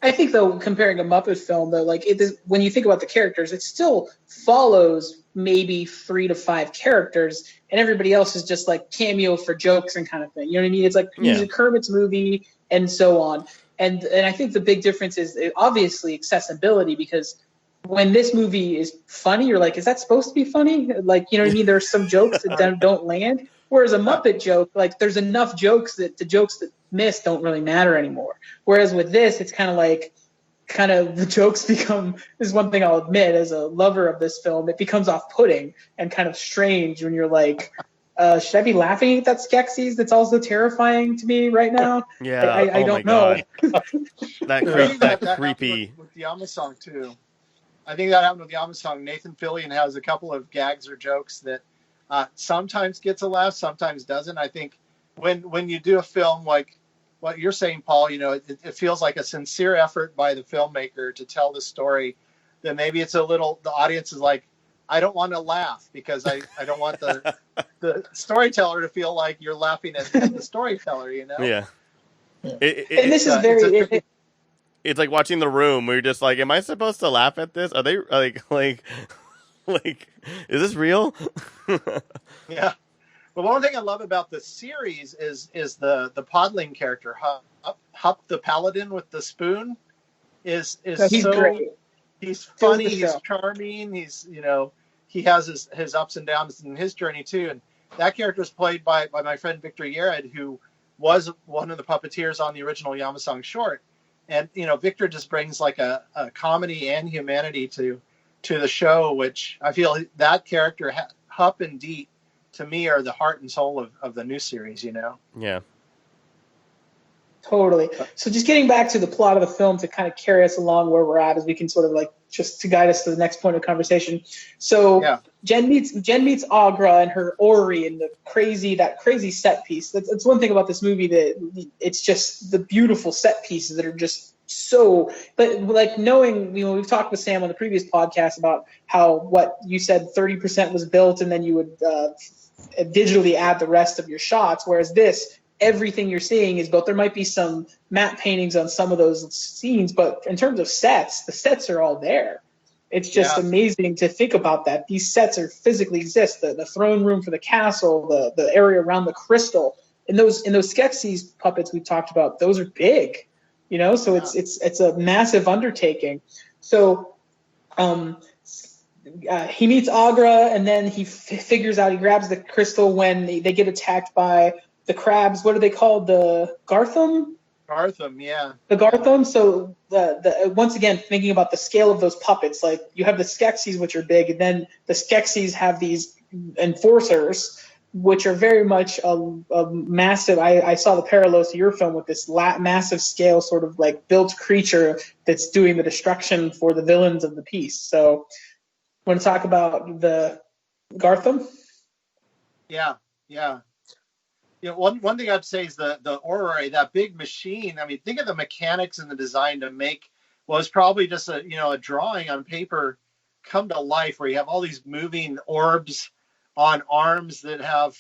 I think, though, comparing a Muppet film, though, like when you think about the characters, it still follows maybe 3 to 5 characters, and everybody else is just like cameo for jokes and kind of thing. You know what I mean? It's like music, Kermit's movie, and so on. And I think the big difference is obviously accessibility, because when this movie is funny, you're like, is that supposed to be funny? Like, you know what I mean? There's some jokes that don't land. Whereas a Muppet joke, like, there's enough jokes that the jokes that miss don't really matter anymore. Whereas with this, it's kind of the jokes become, this is one thing I'll admit as a lover of this film, it becomes off-putting and kind of strange when you're like, should I be laughing at that Skeksis that's also terrifying to me right now? Yeah, I don't know. that creepy. With the Yama song too. I think that happened with the Yama song. Nathan Fillion has a couple of gags or jokes that sometimes gets a laugh, sometimes doesn't. I think when you do a film like what you're saying, Paul, it feels like a sincere effort by the filmmaker to tell the story. Then maybe it's the audience is like, I don't want to laugh because I don't want the storyteller to feel like you're laughing at the storyteller, Yeah. It's like watching The Room, where you're just like, am I supposed to laugh at this? Are they like, is this real? Yeah. But one thing I love about the series is the Podling character, Hup the Paladin with the spoon, is he's so great. He's funny, he's charming, he's he has his ups and downs in his journey too. And that character is played by my friend Victor Yared, who was one of the puppeteers on the original Yamasong short. And Victor just brings like a comedy and humanity to the show, which I feel that character, Hup and Deet, to me are the heart and soul of the new series. Yeah. Totally. So just getting back to the plot of the film to kind of carry us along where we're at, as we can sort of like just to guide us to the next point of conversation. So Jen meets Agra and her Ori and that crazy set piece. That's one thing about this movie, that it's just the beautiful set pieces that are just so, but like knowing, we've talked with Sam on the previous podcast about how what you said 30% was built and then you would digitally add the rest of your shots, whereas this, everything you're seeing is built. There might be some matte paintings on some of those scenes, but in terms of sets, the sets are all there. It's just amazing to think about that. These sets are physically exist. The throne room for the castle, the area around the crystal, and those Skeksis puppets we talked about, those are big, you know. So it's a massive undertaking. So he meets Agra, and then he figures out, he grabs the crystal when they get attacked by the crabs. What are they called? The Gartham? Gartham, yeah. The Gartham. So the once again, thinking about the scale of those puppets, like you have the Skeksis, which are big, and then the Skeksis have these enforcers, which are very much a massive. I saw the parallels to your film with this massive scale, sort of like built creature that's doing the destruction for the villains of the piece. So, want to talk about the Gartham? Yeah. You know, one thing I'd say is the orrery, that big machine. I mean, think of the mechanics and the design to make what was probably just a drawing on paper come to life, where you have all these moving orbs on arms that have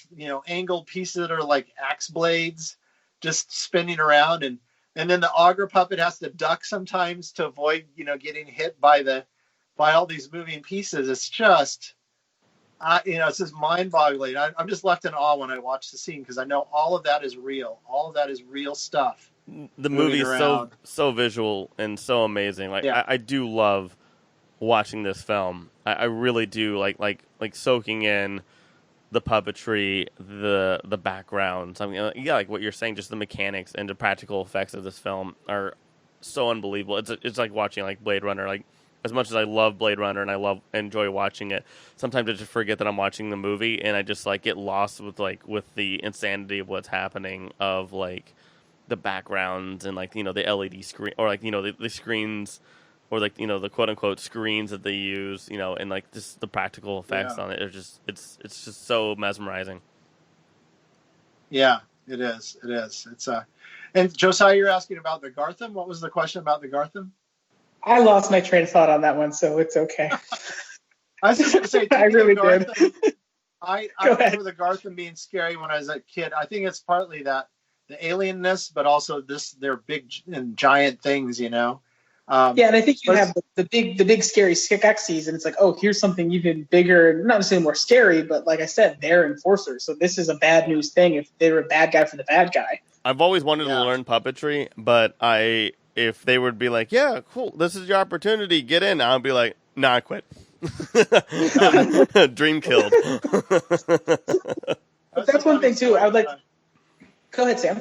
angled pieces that are like axe blades just spinning around, and then the auger puppet has to duck sometimes to avoid getting hit by all these moving pieces. It's just it's just mind-boggling. I'm just left in awe when I watch the scene, because I know all of that is real. All of that is real stuff. The movie is so visual and so amazing. Like I do love watching this film. I really do like soaking in the puppetry, the backgrounds. I mean, like what you're saying, just the mechanics and the practical effects of this film are so unbelievable. It's like watching like Blade Runner. Like, as much as I love Blade Runner and I enjoy watching it, sometimes I just forget that I'm watching the movie, and I just like get lost with the insanity of what's happening, of like the backgrounds and the LED screen, or the screens, or the quote unquote screens that they use, and like just the practical effects on it. It's just so mesmerizing. Yeah, it is. It's and Josiah, you're asking about the Gartham. What was the question about the Gartham? I lost my train of thought on that one, so it's okay. I was just going to say, I really did. I remember the Gartham being scary when I was a kid. I think it's partly that the alienness, but also they're big and giant things, Yeah, and I think you have the big scary Skeksis, and it's like, oh, here's something even bigger, not necessarily more scary, but like I said, they're enforcers. So this is a bad news thing if they were a bad guy for the bad guy. I've always wanted to learn puppetry, but if they would be like, yeah, cool, this is your opportunity, get in, I'll be like, nah, I quit. Dream killed. But that's one thing too. I would like. Go ahead, Sam.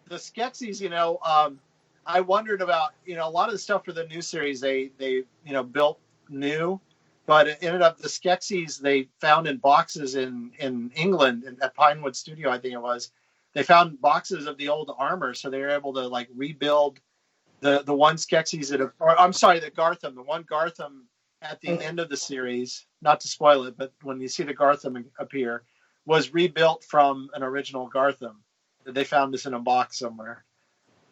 The Skeksis, I wondered about, a lot of the stuff for the new series they built new, but it ended up the Skeksis they found in boxes in England at Pinewood Studio, I think it was. They found boxes of the old armor, so they were able to rebuild the one Skeksis the Gartham, the one Gartham at the end of the series. Not to spoil it, but when you see the Gartham appear, was rebuilt from an original Gartham. They found this in a box somewhere.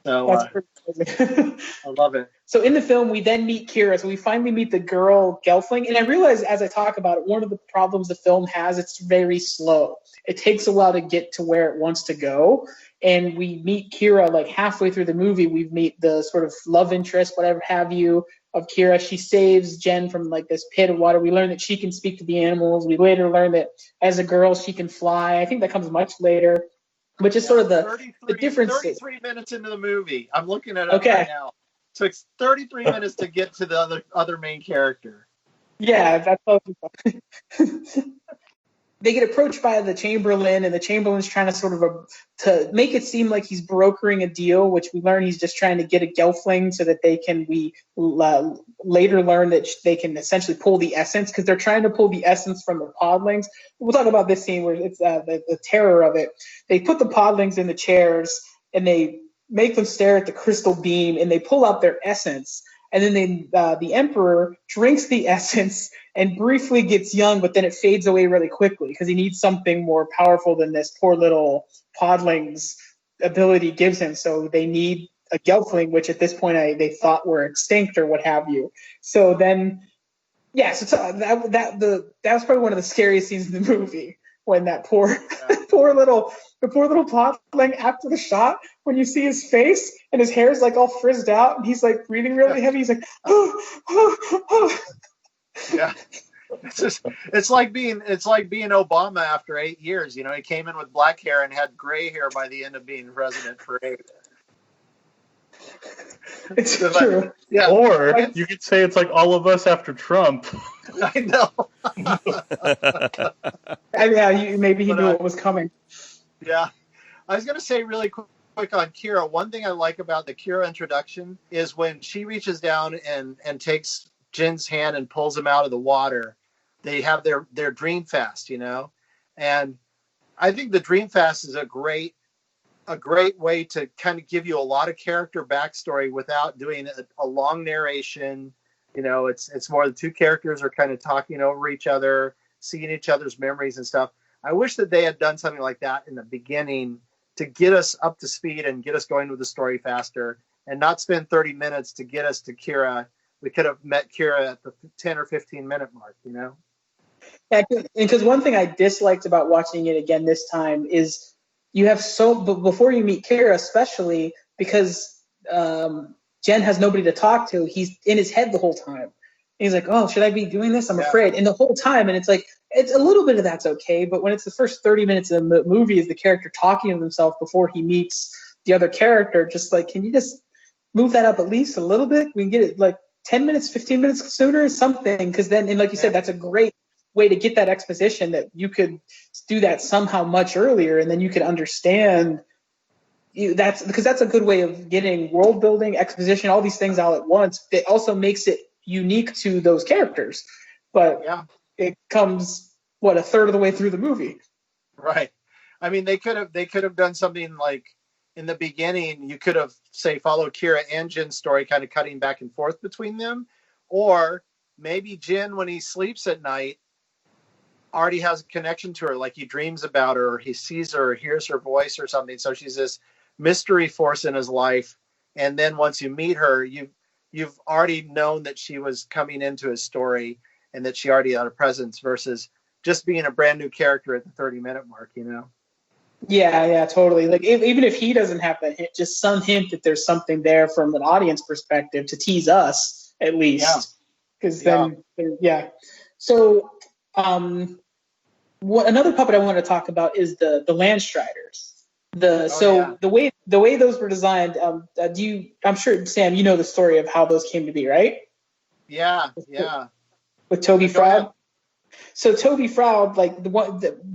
So that's pretty crazy. I love it. So in the film, we then meet Kira. So we finally meet the girl Gelfling. And I realize as I talk about it, one of the problems the film has, it's very slow. It takes a while to get to where it wants to go. And we meet Kira halfway through the movie. We meet the sort of love interest, whatever have you, of Kira. She saves Jen from this pit of water. We learn that she can speak to the animals. We later learn that as a girl, she can fly. I think that comes much later. Which is sort of the difference. 33 minutes into the movie. I'm looking at it right now. So it's 33 minutes to get to the other main character. Yeah, that's they get approached by the Chamberlain, and the Chamberlain's trying to sort of to make it seem like he's brokering a deal, which we learn he's just trying to get a Gelfling so that we later learn that they can essentially pull the essence, because they're trying to pull the essence from the podlings. We'll talk about this scene where it's the terror of it. They put the podlings in the chairs and they make them stare at the crystal beam, and they pull out their essence. And then the Emperor drinks the essence and briefly gets young, but then it fades away really quickly because he needs something more powerful than this poor little podling's ability gives him. So they need a Gelfling, which at this point they thought were extinct or what have you. So then, that was probably one of the scariest scenes in the movie. when that poor the poor little podling after the shot, when you see his face and his hair's like all frizzed out and he's like breathing really heavy, he's like, oh. Yeah. It's like being Obama after 8 years. You know, he came in with black hair and had gray hair by the end of being president for 8. It's true. Yeah. Or you could say it's like all of us after Trump. I know. Maybe he knew what was coming. Yeah. I was going to say really quick on Kira. One thing I like about the Kira introduction is when she reaches down and takes Jin's hand and pulls him out of the water. They have their dream fast, you know, and I think the dream fast is a great way to kind of give you a lot of character backstory without doing a long narration. You know, it's more the two characters are kind of talking over each other, seeing each other's memories and stuff. I wish that they had done something like that in the beginning to get us up to speed and get us going with the story faster, and not spend 30 minutes to get us to Kira. We could have met Kira at the 10 or 15 minute mark, you know? Yeah, because one thing I disliked about watching it again this time is you have before you meet Kira, especially because Jen has nobody to talk to, he's in his head the whole time. And he's like, oh, should I be doing this? I'm afraid. And the whole time, and it's like, it's a little bit of that's okay, but when it's the first 30 minutes of the movie is the character talking to himself before he meets the other character, just like, can you just move that up at least a little bit? We can get it like 10 minutes, 15 minutes sooner or something, because then, and like you said, that's a great way to get that exposition, that you could do that somehow much earlier, and then you could understand that's a good way of getting world building, exposition, all these things all at once. It also makes it unique to those characters, but it comes a third of the way through the movie. Right. I mean, they could have done something like in the beginning, you could have, say, followed Kira and Jin's story, kind of cutting back and forth between them. Or maybe Jin, when he sleeps at night, already has a connection to her, like he dreams about her, or he sees her, or hears her voice or something. So she's this mystery force in his life. And then once you meet her, you've already known that she was coming into his story and that she already had a presence, versus just being a brand new character at the 30-minute mark, you know? Yeah, totally. Like even if he doesn't have that hint, just some hint that there's something there from an audience perspective to tease us at least. Because So another puppet I want to talk about is the Landstriders. The way those were designed. I'm sure, Sam, you know the story of how those came to be, right? Yeah. With Toby Froud. So Toby Froud,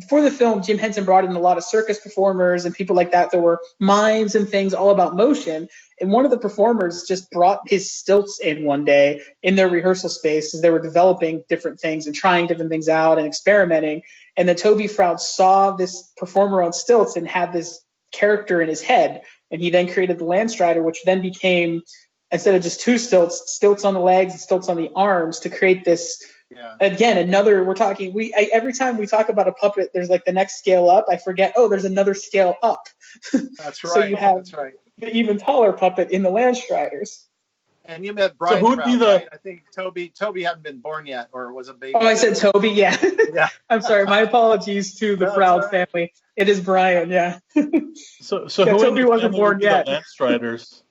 for the film, Jim Henson brought in a lot of circus performers and people like that. There were mimes and things all about motion. And one of the performers just brought his stilts in one day in their rehearsal space as they were developing different things and trying different things out and experimenting. And then Toby Froud saw this performer on stilts and had this character in his head. And he then created the Landstrider, which then became, instead of just two stilts on the legs and stilts on the arms, to create this. Yeah. Again, every time we talk about a puppet, there's like the next scale up. I forget, there's another scale up. That's right. So you have the even taller puppet in the Landstriders. And you met Brian. So who'd be right? I think Toby hadn't been born yet, or was a baby. Oh, I said Toby, yeah. Yeah. I'm sorry. My apologies to the Froud family. It is Brian, yeah. So yeah, who Toby wasn't born yet. The Landstriders,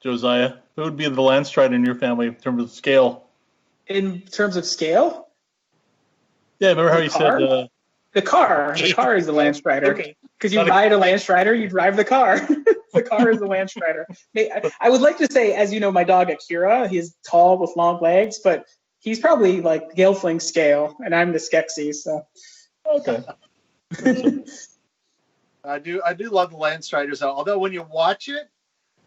Josiah? Who would be the Landstrider in your family in terms of scale? In terms of scale? Yeah, remember how you said... The car is the Landstrider. Because you ride a Landstrider, you drive the car. The car is the Landstrider. I would like to say, as you know, my dog Akira, he's tall with long legs, but he's probably like Gelfling scale, and I'm the Skeksis, so. Okay. I do love the Landstriders, although when you watch it,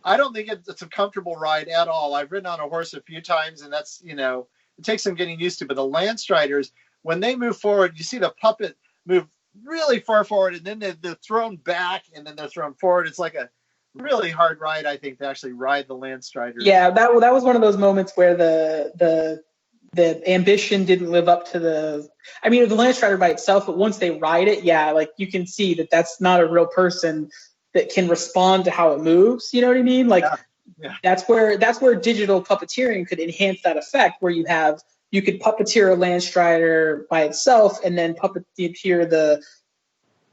I don't think it's a comfortable ride at all. I've ridden on a horse a few times, and that's, it takes some getting used to. But the Landstriders, when they move forward, you see the puppet move really far forward, and then they're thrown back, and then they're thrown forward. It's like a really hard ride, I think, to actually ride the Landstriders. Yeah, that was one of those moments where the ambition didn't live up to the Landstrider by itself, but once they ride it, like you can see that that's not a real person that can respond to how it moves. You know what I mean? Like that's where digital puppeteering could enhance that effect, where you could puppeteer a Landstrider by itself and then puppeteer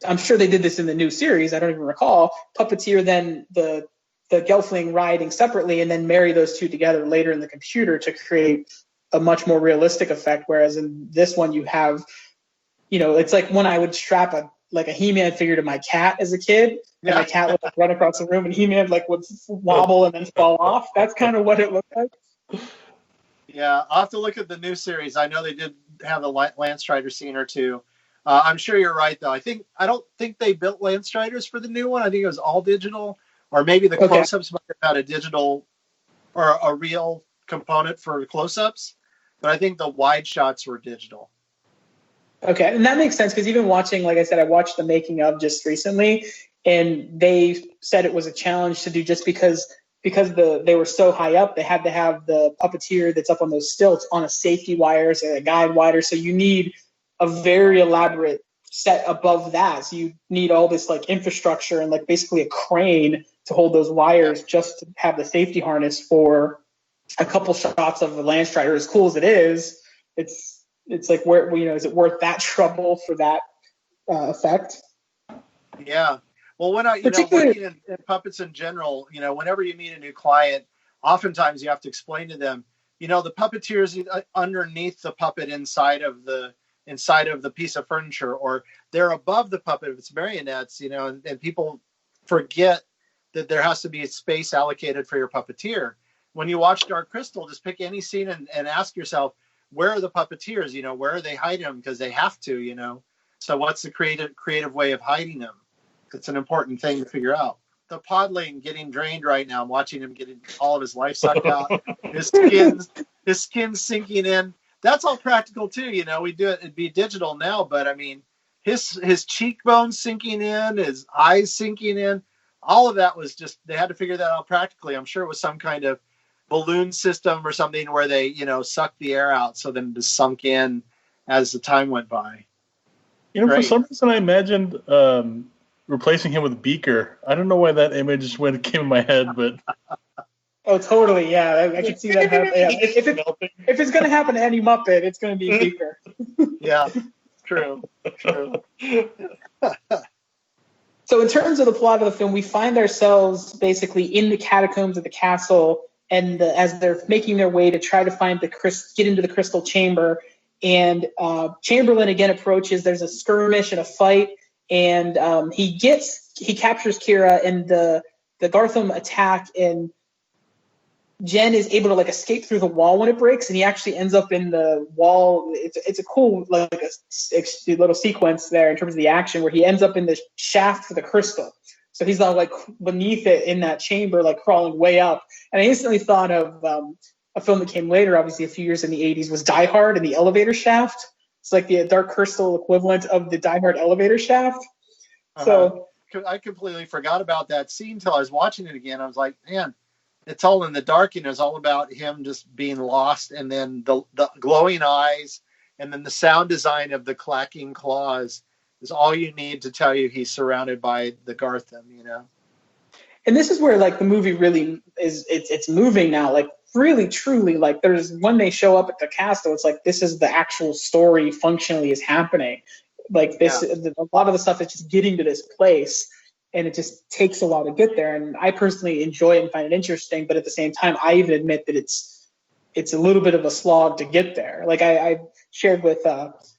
I'm sure they did this in the new series, I don't even recall, puppeteer then the Gelfling riding separately and then marry those two together later in the computer to create a much more realistic effect. Whereas in this one, you have, it's like when I would strap a He-Man figure to my cat as a kid, and my cat would run across the room, and He-Man would wobble and then fall off. That's kind of what it looked like. Yeah, I'll have to look at the new series. I know they did have a Landstrider scene or two. I'm sure you're right, though. I don't think they built Landstriders for the new one. I think it was all digital, or maybe the close-ups might have had a digital or a real component for close-ups. But I think the wide shots were digital. Okay, and that makes sense because even watching, like I said, I watched the making of just recently, and they said it was a challenge to do just because they were so high up. They had to have the puppeteer that's up on those stilts on a safety wires and a guide wire. So you need a very elaborate set above that. So you need all this infrastructure and basically a crane to hold those wires just to have the safety harness for a couple shots of the Landstrider. As cool as it is, it's like, where is it worth that trouble for that effect? Yeah. Well, when working in puppets in general, whenever you meet a new client, oftentimes you have to explain to them, the puppeteer is underneath the puppet inside of the piece of furniture, or they're above the puppet if it's marionettes, and people forget that there has to be a space allocated for your puppeteer. When you watch Dark Crystal, just pick any scene and ask yourself, where are the puppeteers? Where are they hiding them? Because they have to, So what's the creative way of hiding them? It's an important thing to figure out. The podling getting drained right now. I'm watching him getting all of his life sucked out. His skin sinking in. That's all practical too. We do it. It'd be digital now, but I mean, his cheekbones sinking in, his eyes sinking in. All of that was just, they had to figure that out practically. I'm sure it was some kind of balloon system or something where they, sucked the air out so then it just sunk in as the time went by. For some reason I imagined replacing him with Beaker. I don't know why that image came in my head, but oh, totally, yeah, I could see that happen. Yeah. If it's going to happen to any Muppet, it's going to be Beaker. Yeah, true. So in terms of the plot of the film, we find ourselves basically in the catacombs of the castle, and as they're making their way to try to find get into the crystal chamber, and Chamberlain again approaches. There's a skirmish and a fight, and he captures Kira in the Gartham attack, and Jen is able to escape through the wall when it breaks, and he actually ends up in the wall. It's a cool a little sequence there in terms of the action where he ends up in the shaft for the crystal. So he's not beneath it in that chamber, crawling way up. And I instantly thought of a film that came later, obviously a few years in the 80s, was Die Hard and the elevator shaft. It's like the Dark Crystal equivalent of the Die Hard elevator shaft. So I completely forgot about that scene until I was watching it again. I was like, man, it's all in the dark, it's all about him just being lost, and then the glowing eyes, and then the sound design of the clacking claws is all you need to tell you he's surrounded by the Gartham, And this is where the movie really is. It's moving now, really truly. There's when they show up at the castle, it's this is the actual story functionally is happening. A lot of the stuff is just getting to this place. And it just takes a while to get there. And I personally enjoy it and find it interesting. But at the same time, I even admit that it's a little bit of a slog to get there. I shared with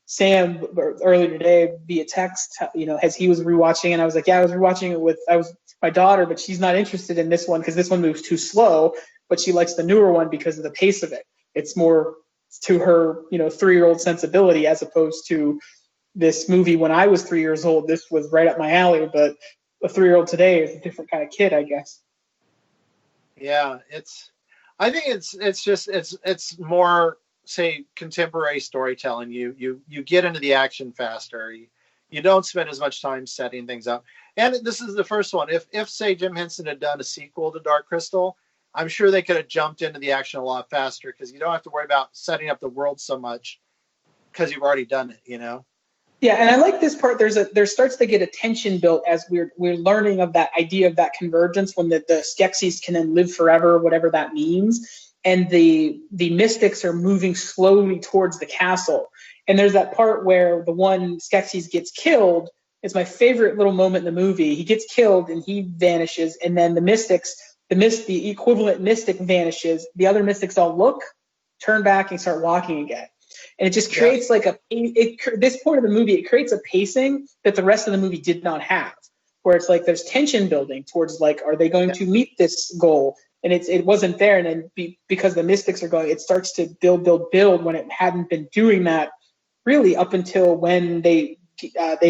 Sam earlier today via text, as he was rewatching. And I was like, yeah, I was rewatching it with my daughter, but she's not interested in this one because this one moves too slow. But she likes the newer one because of the pace of it. It's more to her, 3-year-old sensibility as opposed to this movie when I was 3 years old. This was right up my alley, but a 3-year-old today is a different kind of kid, I guess. Yeah, I think it's more, say, contemporary storytelling. You get into the action faster. You don't spend as much time setting things up. And this is the first one. If say Jim Henson had done a sequel to Dark Crystal, I'm sure they could have jumped into the action a lot faster because you don't have to worry about setting up the world so much because you've already done it, Yeah, and I like this part. There starts to get a tension built as we're learning of that idea of that convergence when the Skeksis can then live forever, whatever that means, and the mystics are moving slowly towards the castle. And there's that part where the one Skeksis gets killed It's my favorite little moment in the movie. He gets killed and he vanishes, and then the mystics, the equivalent mystic vanishes. The other mystics all look, turn back, and start walking again. And it just creates this point of the movie, it creates a pacing that the rest of the movie did not have, where it's like there's tension building towards like, are they going to meet this goal? And it wasn't there. And then because the mystics are going, it starts to build when it hadn't been doing that really up until when they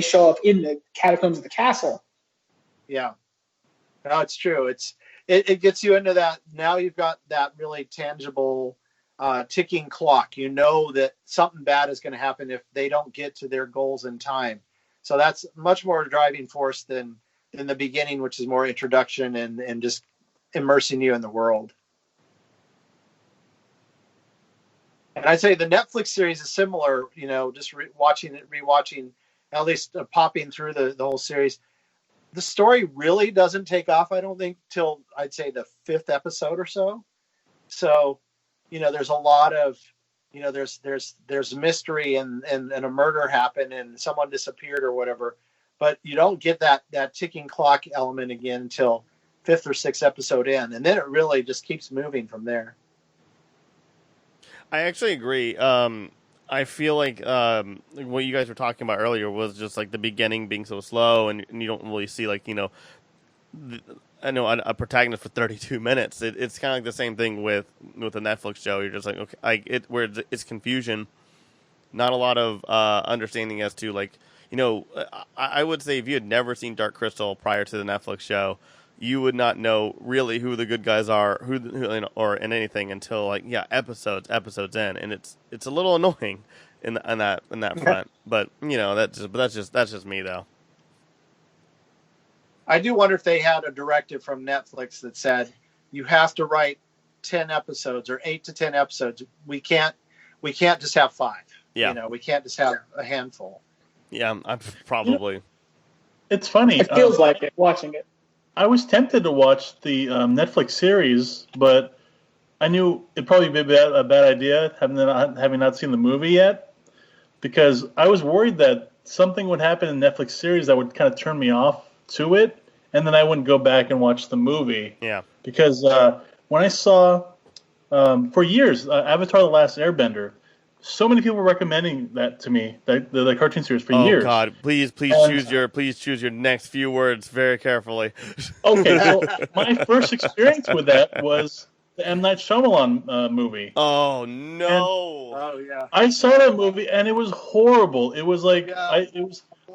show up in the catacombs of the castle. Yeah, no, it's true. It gets you into that. Now you've got that really tangible ticking clock. You know that something bad is going to happen if they don't get to their goals in time. So that's much more a driving force than the beginning, which is more introduction and just immersing you in the world. And I'd say the Netflix series is similar, just rewatching, at least popping through the whole series. The story really doesn't take off, I don't think, till I'd say the 5th episode or so. So, there's a lot of, there's mystery and a murder happened and someone disappeared or whatever. But you don't get that ticking clock element again until 5th or 6th episode in. And then it really just keeps moving from there. I actually agree. I feel like what you guys were talking about earlier was just like the beginning being so slow, and you don't really see like a protagonist for 32 minutes. It's kind of like the same thing with a Netflix show. You're just like, okay, where it's confusion, not a lot of understanding as to like I would say if you had never seen Dark Crystal prior to the Netflix show, you would not know really who the good guys are, or in anything until episodes in, and it's a little annoying in that front. But that's just me though. I do wonder if they had a directive from Netflix that said you have to write 10 episodes or 8 to 10 episodes. We can't just have 5. Yeah, we can't just have a handful. Yeah, I'm probably. It's funny. It feels like it watching it. I was tempted to watch the Netflix series, but I knew it'd probably be a bad idea having not seen the movie yet, because I was worried that something would happen in the Netflix series that would kind of turn me off to it, and then I wouldn't go back and watch the movie. Yeah. Because when I saw, for years, Avatar: The Last Airbender, so many people were recommending that to me, the cartoon series for years. Oh God! Please choose your next few words very carefully. Okay, so my first experience with that was the M. Night Shyamalan movie. Oh no! Oh yeah. I saw that movie and it was horrible. It was like I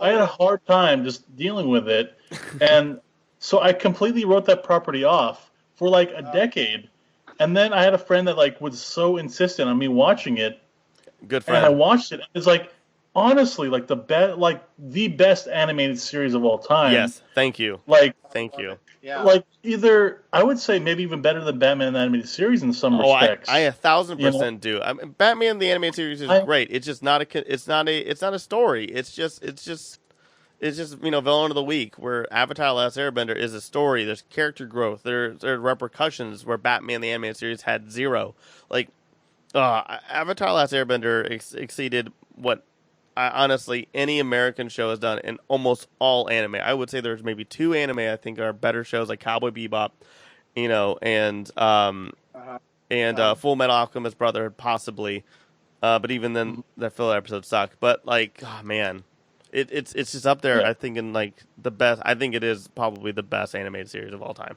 had a hard time just dealing with it, and so I completely wrote that property off for like a decade. And then I had a friend that was so insistent on me watching it. Good friend. And I watched it. It's honestly the best animated series of all time. Yes, thank you. Thank you. Yeah. Either I would say maybe even better than Batman the Animated Series in some respects. I 1,000% do. I mean, Batman the Animated Series is great. It's just not a story. It's just villain of the week. Where Avatar: Last Airbender is a story. There's character growth. There's repercussions where Batman the Animated Series had zero. Avatar: Last Airbender exceeded what honestly any American show has done in almost all anime. I would say there's maybe 2 anime I think are better shows, like Cowboy Bebop, and Full Metal Alchemist Brotherhood possibly. But even then, that filler episode sucked. But man, it's just up there. Yeah. I think in the best. I think it is probably the best animated series of all time.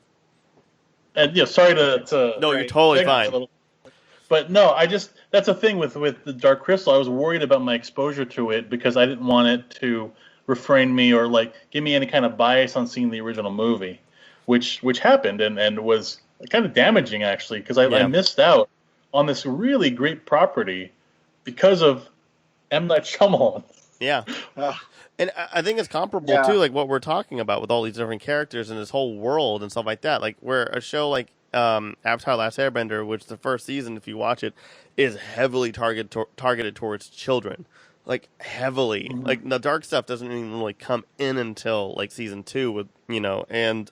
And sorry to no, you're totally fine. But no, that's a thing with the Dark Crystal. I was worried about my exposure to it because I didn't want it to refrain me or give me any kind of bias on seeing the original movie, which happened and was kind of damaging actually, because I missed out on this really great property because of M. Night Shyamalan. Yeah. And I think it's comparable to what we're talking about with all these different characters and this whole world and stuff like that. Where a show like Avatar: Last Airbender, which the first season, if you watch it, is heavily targeted towards children, heavily. Mm-hmm. The dark stuff doesn't even really come in until season 2 with and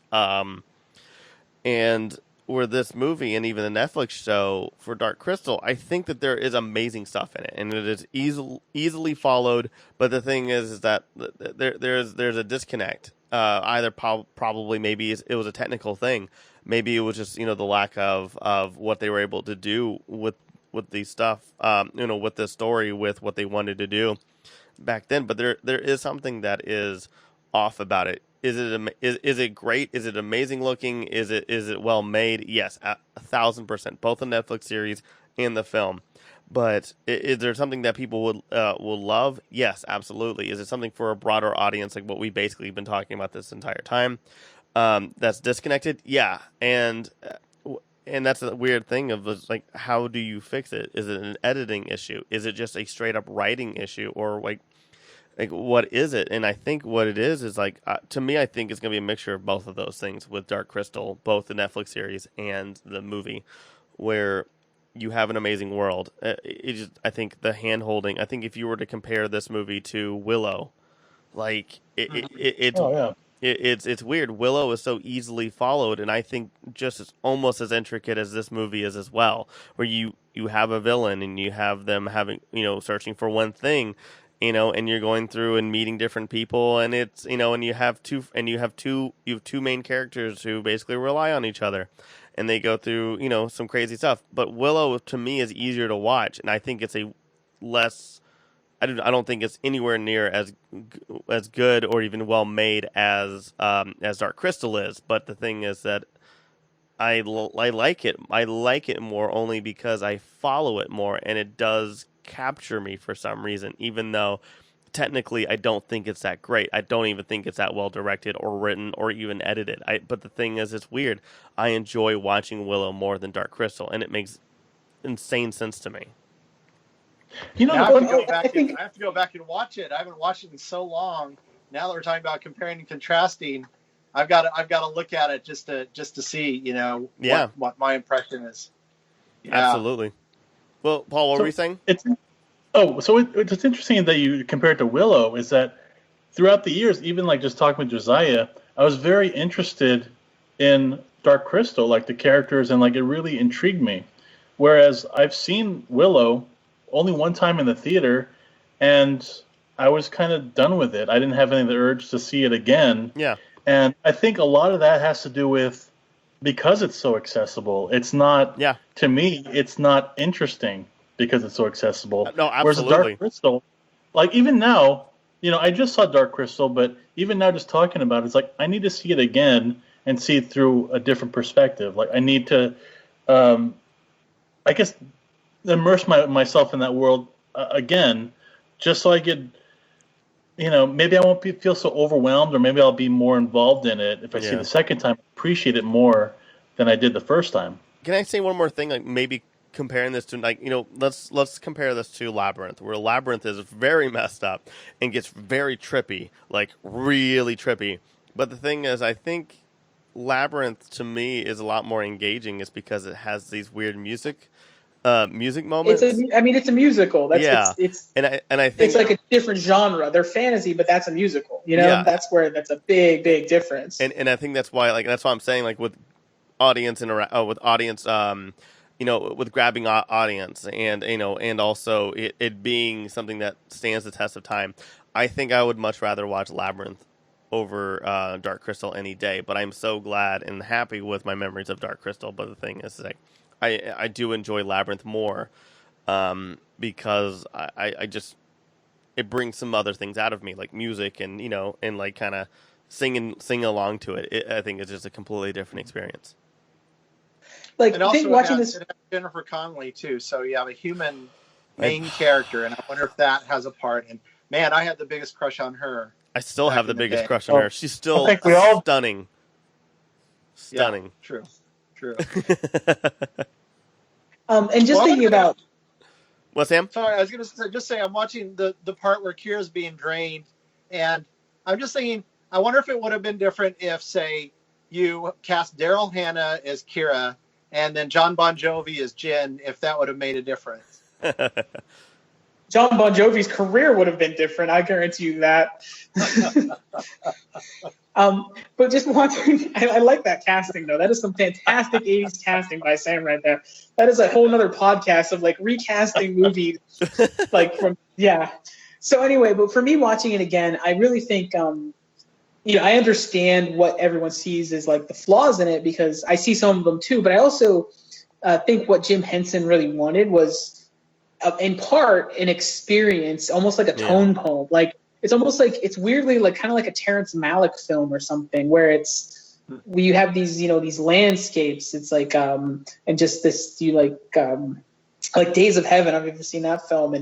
where this movie and even the Netflix show for Dark Crystal, I think that there is amazing stuff in it, and it is easily followed. But the thing is that there's a disconnect. Either probably maybe it was a technical thing, maybe it was just the lack of what they were able to do with the stuff, with the story, with what they wanted to do back then. But there is something that is off about it. Is it great? Is it amazing looking? Is it well made? Yes, 1,000%. Both the Netflix series and the film. But is there something that people will love? Yes, absolutely. Is it something for a broader audience, like what we basically been talking about this entire time? That's disconnected. Yeah, and that's a weird thing of like, how do you fix it? Is it an editing issue? Is it just a straight up writing issue, or like what is it? And I think what it is like, to me, I think it's gonna be a mixture of both of those things with Dark Crystal, both the Netflix series and the movie, where you have an amazing world. I think the hand holding. I think if you were to compare this movie to Willow, like it's Oh yeah. it's weird. Willow is so easily followed, and I think just almost as intricate as this movie is as well, where you have a villain and you have them having searching for one thing, and you're going through and meeting different people, and it's and you have two main characters who basically rely on each other, and they go through some crazy stuff. But Willow to me is easier to watch, and I think it's a less. I don't think it's anywhere near as good or even well made as Dark Crystal is. But the thing is that I like it. I like it more only because I follow it more, and it does capture me for some reason, even though technically I don't think it's that great. I don't even think it's that well directed or written or even edited. But the thing is, it's weird. I enjoy watching Willow more than Dark Crystal, and it makes insane sense to me. Now I have to go back and watch it. I haven't watched it in so long. Now that we're talking about comparing and contrasting, I've got to look at it just to see, what my impression is. Yeah. Absolutely. Well, Paul, what were you saying? It's interesting that you compare it to Willow. Is that throughout the years, even like just talking with Josiah, I was very interested in Dark Crystal, like the characters, and like it really intrigued me. Whereas I've seen Willow only one time in the theater, and I was kind of done with it. I didn't have any of the urge to see it again. Yeah. And I think a lot of that has to do with because it's so accessible. It's not, to me, it's not interesting because it's so accessible. No, absolutely. Whereas Dark Crystal, like even now, I just saw Dark Crystal, but even now just talking about it, it's like I need to see it again and see it through a different perspective. Like I need to, I guess, immerse myself in that world again, just so I could, maybe I won't feel so overwhelmed, or maybe I'll be more involved in it if I see it the second time, appreciate it more than I did the first time. Can I say one more thing? Like maybe comparing this to let's compare this to Labyrinth, where Labyrinth is very messed up and gets very trippy, like really trippy. But the thing is, I think Labyrinth to me is a lot more engaging, is because it has these weird music moments. It's a musical. It's and I think it's like a different genre. They're fantasy, but that's a musical. That's a big difference. And I think that's why I'm saying, like, with audience with grabbing audience, and also it being something that stands the test of time. I think I would much rather watch Labyrinth over Dark Crystal any day. But I'm so glad and happy with my memories of Dark Crystal. But the thing is, like, I do enjoy Labyrinth more, because I just, it brings some other things out of me, like music and and like kind of singing along to it. I think it's just a completely different experience. Like, and I think also watching it has Jennifer Connelly too, so you have a human main character, and I wonder if that has a part. And man, I had the biggest crush on her. I still have the biggest crush on her. She's still stunning. Stunning. Yeah, true. And just thinking about. What, Sam? Sorry, I was going to just say I'm watching the part where Kira's being drained, and I'm just thinking, I wonder if it would have been different if, say, you cast Daryl Hannah as Kira and then John Bon Jovi as Jen, if that would have made a difference. John Bon Jovi's career would have been different. I guarantee you that. But just watching, I like that casting though. That is some fantastic 80s casting by Sam right there. That is a whole nother podcast of like recasting movies, like from, yeah. So anyway, but for me watching it again, I really think, I understand what everyone sees as like the flaws in it because I see some of them too, but I also think what Jim Henson really wanted was in part an experience, almost like a tone poem. Like, it's almost like it's weirdly like kind of like a Terrence Malick film or something where you have these, these landscapes. It's like, and just this, like Days of Heaven. I've never seen that film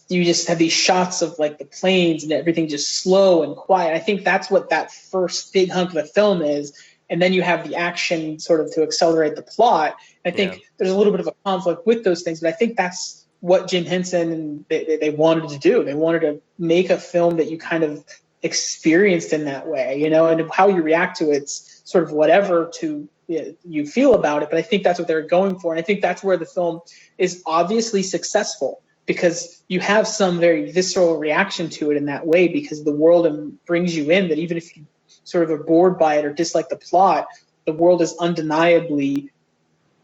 you just have these shots of like the plains and everything just slow and quiet. I think that's what that first big hunk of the film is. And then you have the action sort of to accelerate the plot. I think there's a little bit of a conflict with those things, but I think that's what Jim Henson and they wanted to do. They wanted to make a film that you kind of experienced in that way, and how you react to it's sort of whatever you feel about it. But I think that's what they're going for. And I think that's where the film is obviously successful because you have some very visceral reaction to it in that way because the world brings you in that even if you sort of are bored by it or dislike the plot, the world is undeniably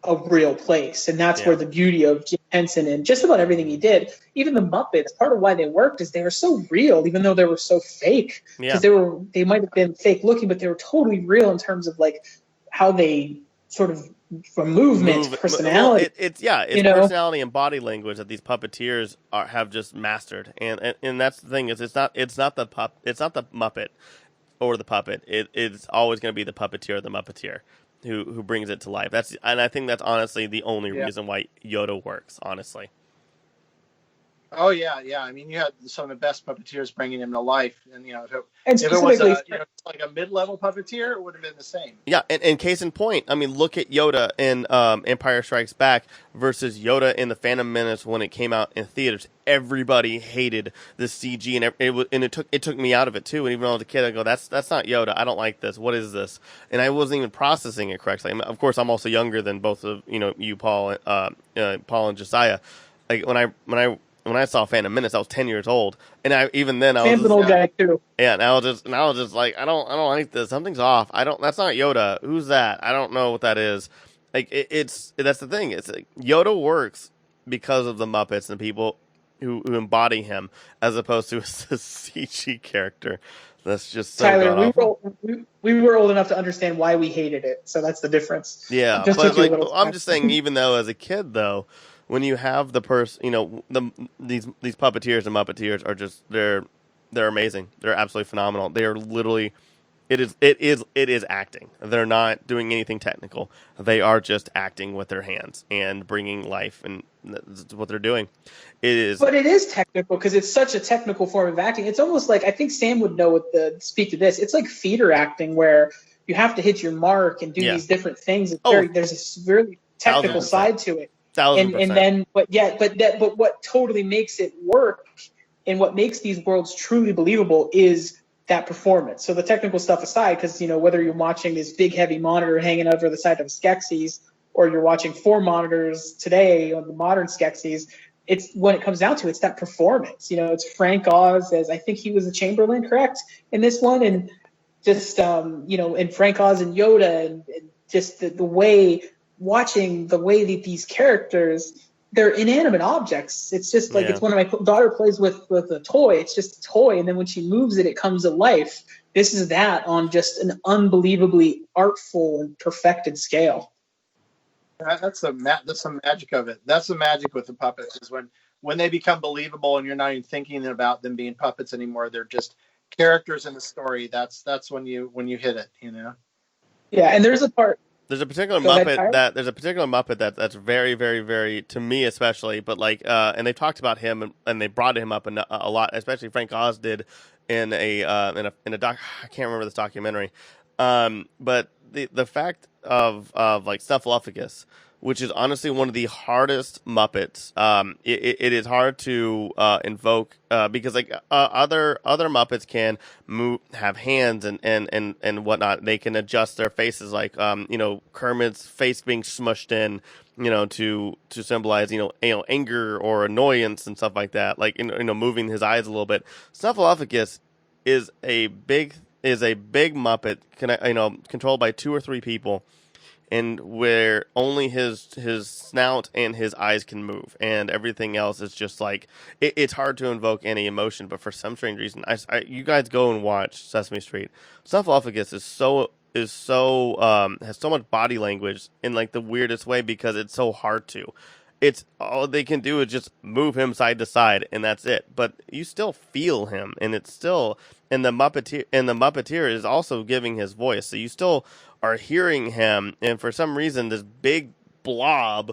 a real place. And that's where the beauty of Jim Henson and just about everything he did, even the Muppets, part of why they worked is they were so real, even though they were so fake. Because they might have been fake looking, but they were totally real in terms of like how they sort of from movement, personality. It's personality and body language that these puppeteers have just mastered. And that's the thing is it's not the Muppet or the puppet. It's always going to be the puppeteer or the Muppeteer who brings it to life. And I think that's honestly the only reason why Yoda works, honestly. Oh yeah. I mean, you had some of the best puppeteers bringing him to life, and if it was like a mid-level puppeteer, it would have been the same. Yeah, and case in point, I mean, look at Yoda in Empire Strikes Back versus Yoda in The Phantom Menace when it came out in theaters. Everybody hated the CG, and it took me out of it too. And even when I was a kid, I go, "That's not Yoda. I don't like this. What is this?" And I wasn't even processing it correctly. I mean, of course, I'm also younger than both of you, Paul, Paul and Josiah. Like when I saw Phantom Menace, I was 10 years old, and I was Sam's an old guy too. Yeah, and I was just like, I don't like this. Something's off. That's not Yoda. Who's that? I don't know what that is. Like that's the thing. It's like Yoda works because of the Muppets and the people who embody him, as opposed to a CG character. That's just so Tyler. We were old enough to understand why we hated it, so that's the difference. Yeah, but I'm just saying, even though as a kid though. When you have the these puppeteers and Muppeteers are just they're amazing. They're absolutely phenomenal. They are literally it is acting. They're not doing anything technical. They are just acting with their hands and bringing life, and that's what they're doing. But it is technical because it's such a technical form of acting. It's almost like I think Sam would know speak to this. It's like theater acting where you have to hit your mark and do these different things. There's a really technical side to it. But what totally makes it work and what makes these worlds truly believable is that performance. So the technical stuff aside, because whether you're watching this big heavy monitor hanging over the side of Skeksis or you're watching 4 monitors today on the modern Skeksis, it's when it comes down to it's that performance. It's Frank Oz as I think he was a Chamberlain, correct, in this one, and just and Frank Oz and Yoda and just the way. Watching the way that these characters, they're inanimate objects. It's just like it's when my daughter plays with a toy. It's just a toy, and then when she moves it, it comes to life. This is that on just an unbelievably artful and perfected scale. That's the magic of it. That's the magic with the puppets is when they become believable, and you're not even thinking about them being puppets anymore. They're just characters in the story. That's when you hit it. Yeah, and there's a part. There's a particular Muppet that's very, very, very, to me especially, but and they talked about him and they brought him up a lot, especially Frank Oz did in a doc. I can't remember this documentary, but the fact of like Snuffleupagus which is honestly one of the hardest Muppets. It is hard to invoke because like other Muppets can move, have hands and whatnot. They can adjust their faces, like Kermit's face being smushed in, to symbolize anger or annoyance and stuff like that. Like moving his eyes a little bit. Snuffleupagus is a big Muppet, controlled by 2 or 3 people, and where only his snout and his eyes can move, and everything else is just like it's hard to invoke any emotion. But for some strange reason, you guys go and watch Sesame Street. Snuffleupagus has so much body language in like the weirdest way because it's so hard to. It's all they can do is just move him side to side, and that's it. But you still feel him, and it's still and the Muppeteer is also giving his voice, so you still are hearing him. And for some reason, this big blob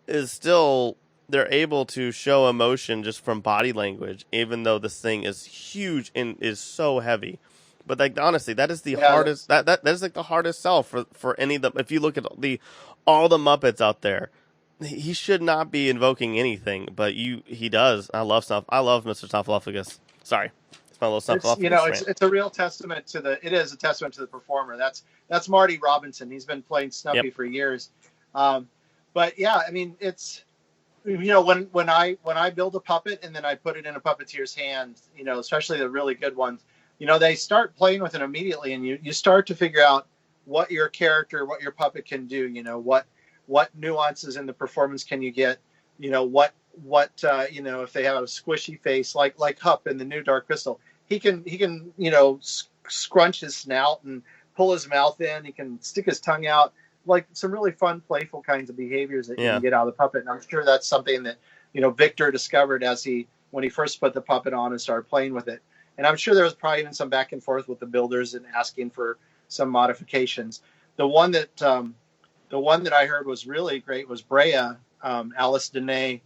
is still they're able to show emotion just from body language, even though this thing is huge and is so heavy. But like honestly, that is the hardest. That is like the hardest sell for any of them. If you look at all the Muppets out there. He should not be invoking anything, but he does. I love Mr. Snuffleupagus. Sorry, it's my little Snuffleupagus. It's a real testament to it is a testament to the performer. That's Marty Robinson. He's been playing Snuffy for years. But yeah, I mean, it's when I build a puppet and then I put it in a puppeteer's hand, especially the really good ones, they start playing with it immediately, and you start to figure out what your puppet can do. What nuances in the performance can you get? What if they have a squishy face like Hup in the new Dark Crystal, he can scrunch his snout and pull his mouth in. He can stick his tongue out, like some really fun, playful kinds of behaviors that you can get out of the puppet. And I'm sure that's something that Victor discovered when he first put the puppet on and started playing with it. And I'm sure there was probably even some back and forth with the builders and asking for some modifications. The one that I heard was really great was Brea, Alice Dene. They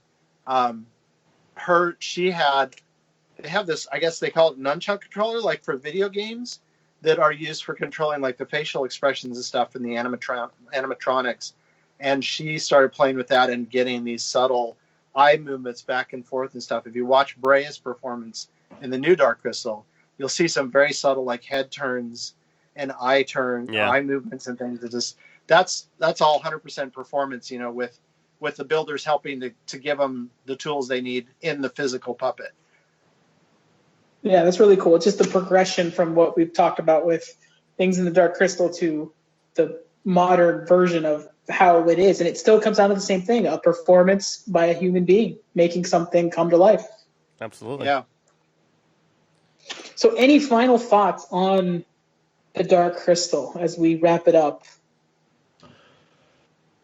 have this, I guess they call it nunchuck controller, like for video games, that are used for controlling like the facial expressions and stuff in the animatronics. And she started playing with that and getting these subtle eye movements back and forth and stuff. If you watch Brea's performance in the new Dark Crystal, you'll see some very subtle like head turns and eye movements and things. That's all 100% performance, with the builders helping to give them the tools they need in the physical puppet. Yeah, that's really cool. It's just the progression from what we've talked about with things in the Dark Crystal to the modern version of how it is. And it still comes down to the same thing, a performance by a human being, making something come to life. Absolutely. Yeah. So any final thoughts on the Dark Crystal as we wrap it up?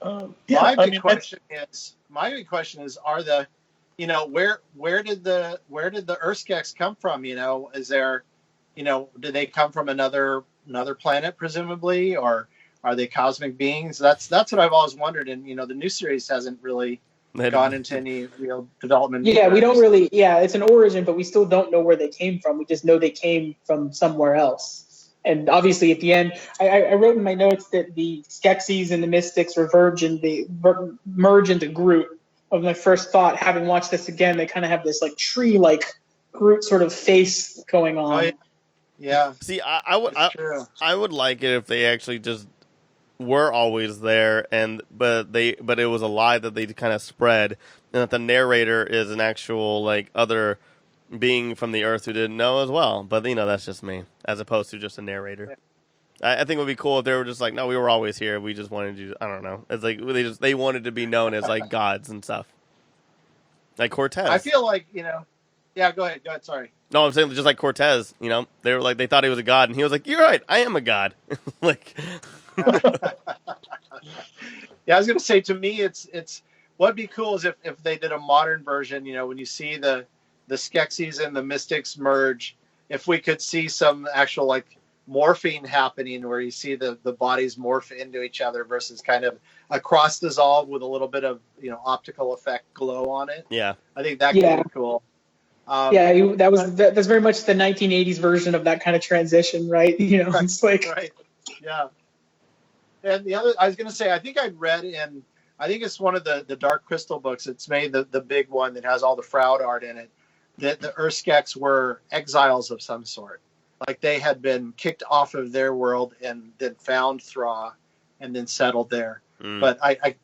My big question is, are the, where did the Urskeks come from? Is there, do they come from another planet presumably, or are they cosmic beings? That's what I've always wondered. And the new series hasn't really gone into any real development. Yeah, we don't really. Yeah, it's an origin, but we still don't know where they came from. We just know they came from somewhere else. And obviously, at the end, I wrote in my notes that the Skeksis and the Mystics merge into Groot. Of my first thought, having watched this again, they kind of have this like tree-like Groot sort of face going on. Oh, yeah. See, I would like it if they actually just were always there, but it was a lie that they kind of spread, and that the narrator is an actual like other being from the Earth who didn't know as well. But that's just me, as opposed to just a narrator. Yeah. I think it would be cool if they were just like, no, we were always here. We just wanted to. I don't know. It's like they wanted to be known as like gods and stuff, like Cortez. I feel like Yeah, go ahead. Sorry. No, I'm saying just like Cortez. They were like they thought he was a god, and he was like, "You're right. I am a god." Like. Yeah, I was gonna say, to me, it's what'd be cool is if they did a modern version. When you see the Skeksis and the Mystics merge, if we could see some actual like morphing happening, where you see the bodies morph into each other versus kind of a cross dissolve with a little bit of optical effect glow on it. Yeah, I think that could be cool. That's very much the 1980s version of that kind of transition, right? It's like right. Yeah. And the other, I was going to say, I think I'd read in I think it's one of the Dark Crystal books. It's made the big one that has all the Froud art in it. That the Urskeks were exiles of some sort. Like they had been kicked off of their world and then found Thra and then settled there. But I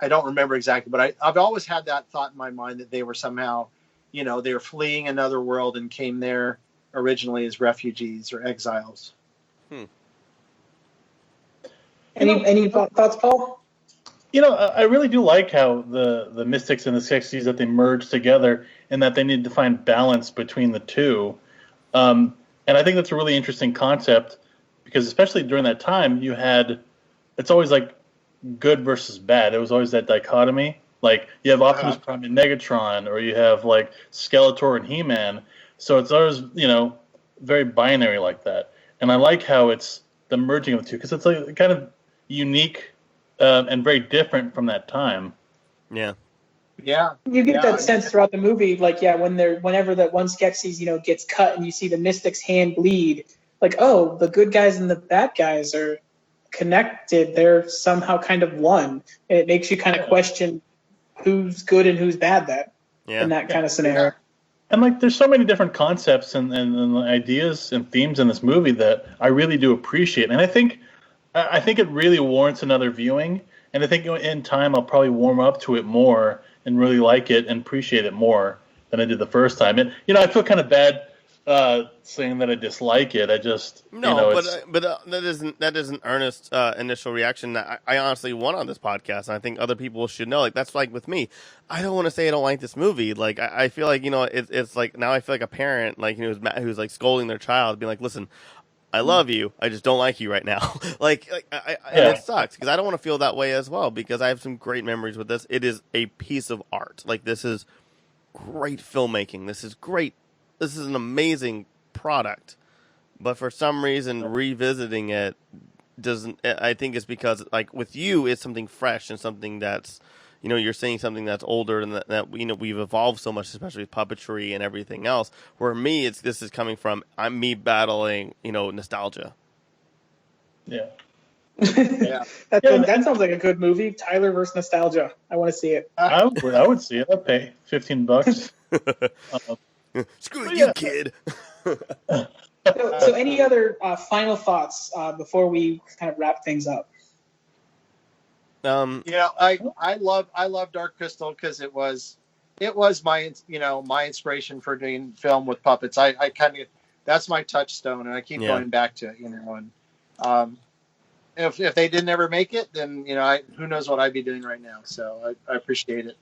don't remember exactly. But I've always had that thought in my mind that they were somehow, they were fleeing another world and came there originally as refugees or exiles. Any thoughts, Paul? I really do like how the Mystics and the Skeksis, that they merge together and that they need to find balance between the two. And I think that's a really interesting concept because especially during that time, it's always like good versus bad. It was always that dichotomy. Like you have Optimus Prime and Megatron, or you have like Skeletor and He-Man. So it's always, very binary like that. And I like how it's the merging of the two because it's like kind of unique and very different from that time. Yeah. Yeah. You get that sense throughout the movie, like, whenever that one Skeksis, gets cut and you see the Mystic's hand bleed, like, oh, the good guys and the bad guys are connected. They're somehow kind of one. And it makes you kind of question who's good and who's bad in that kind of scenario. And like, there's so many different concepts and ideas and themes in this movie that I really do appreciate. And I think it really warrants another viewing. And I think in time I'll probably warm up to it more and really like it and appreciate it more than I did the first time. And I feel kind of bad saying that I dislike it. I just but that isn't Ernest's initial reaction that I honestly want on this podcast, and I think other people should know. Like that's like with me, I don't want to say I don't like this movie. Like I feel like it's like now I feel like a parent like who's like scolding their child, being like, listen, I love you, I just don't like you right now. And it sucks because I don't want to feel that way as well because I have some great memories with this. It is a piece of art. Like this is great filmmaking. This is great. This is an amazing product, but for some reason revisiting it doesn't. I think it's because like with you, it's something fresh and something that's you're seeing something that's older and that we've evolved so much, especially with puppetry and everything else. Where me, this is coming from me battling nostalgia. Yeah. That sounds like a good movie. Tyler versus nostalgia. I want to see it. I would see it. I'd pay $15. Screw you, kid. So any other final thoughts before we kind of wrap things up? I love Dark Crystal because it was my my inspiration for doing film with puppets. I kind of that's my touchstone, and I keep going back to it. And if they didn't ever make it, then who knows what I'd be doing right now. So I appreciate it.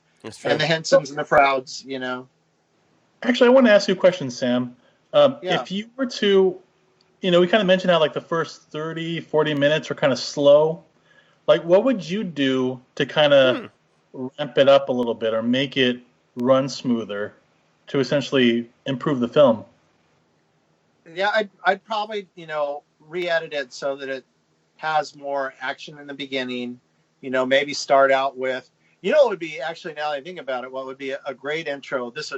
And the Hensons and the Prouds, Actually, I want to ask you a question, Sam. If you were to, we kind of mentioned how like the first 30, 40 minutes are kind of slow. Like, what would you do to kind of ramp it up a little bit or make it run smoother to essentially improve the film? Yeah, I'd probably, re-edit it so that it has more action in the beginning. Maybe start out with, it would be actually, now that I think about it, what would be a great intro? This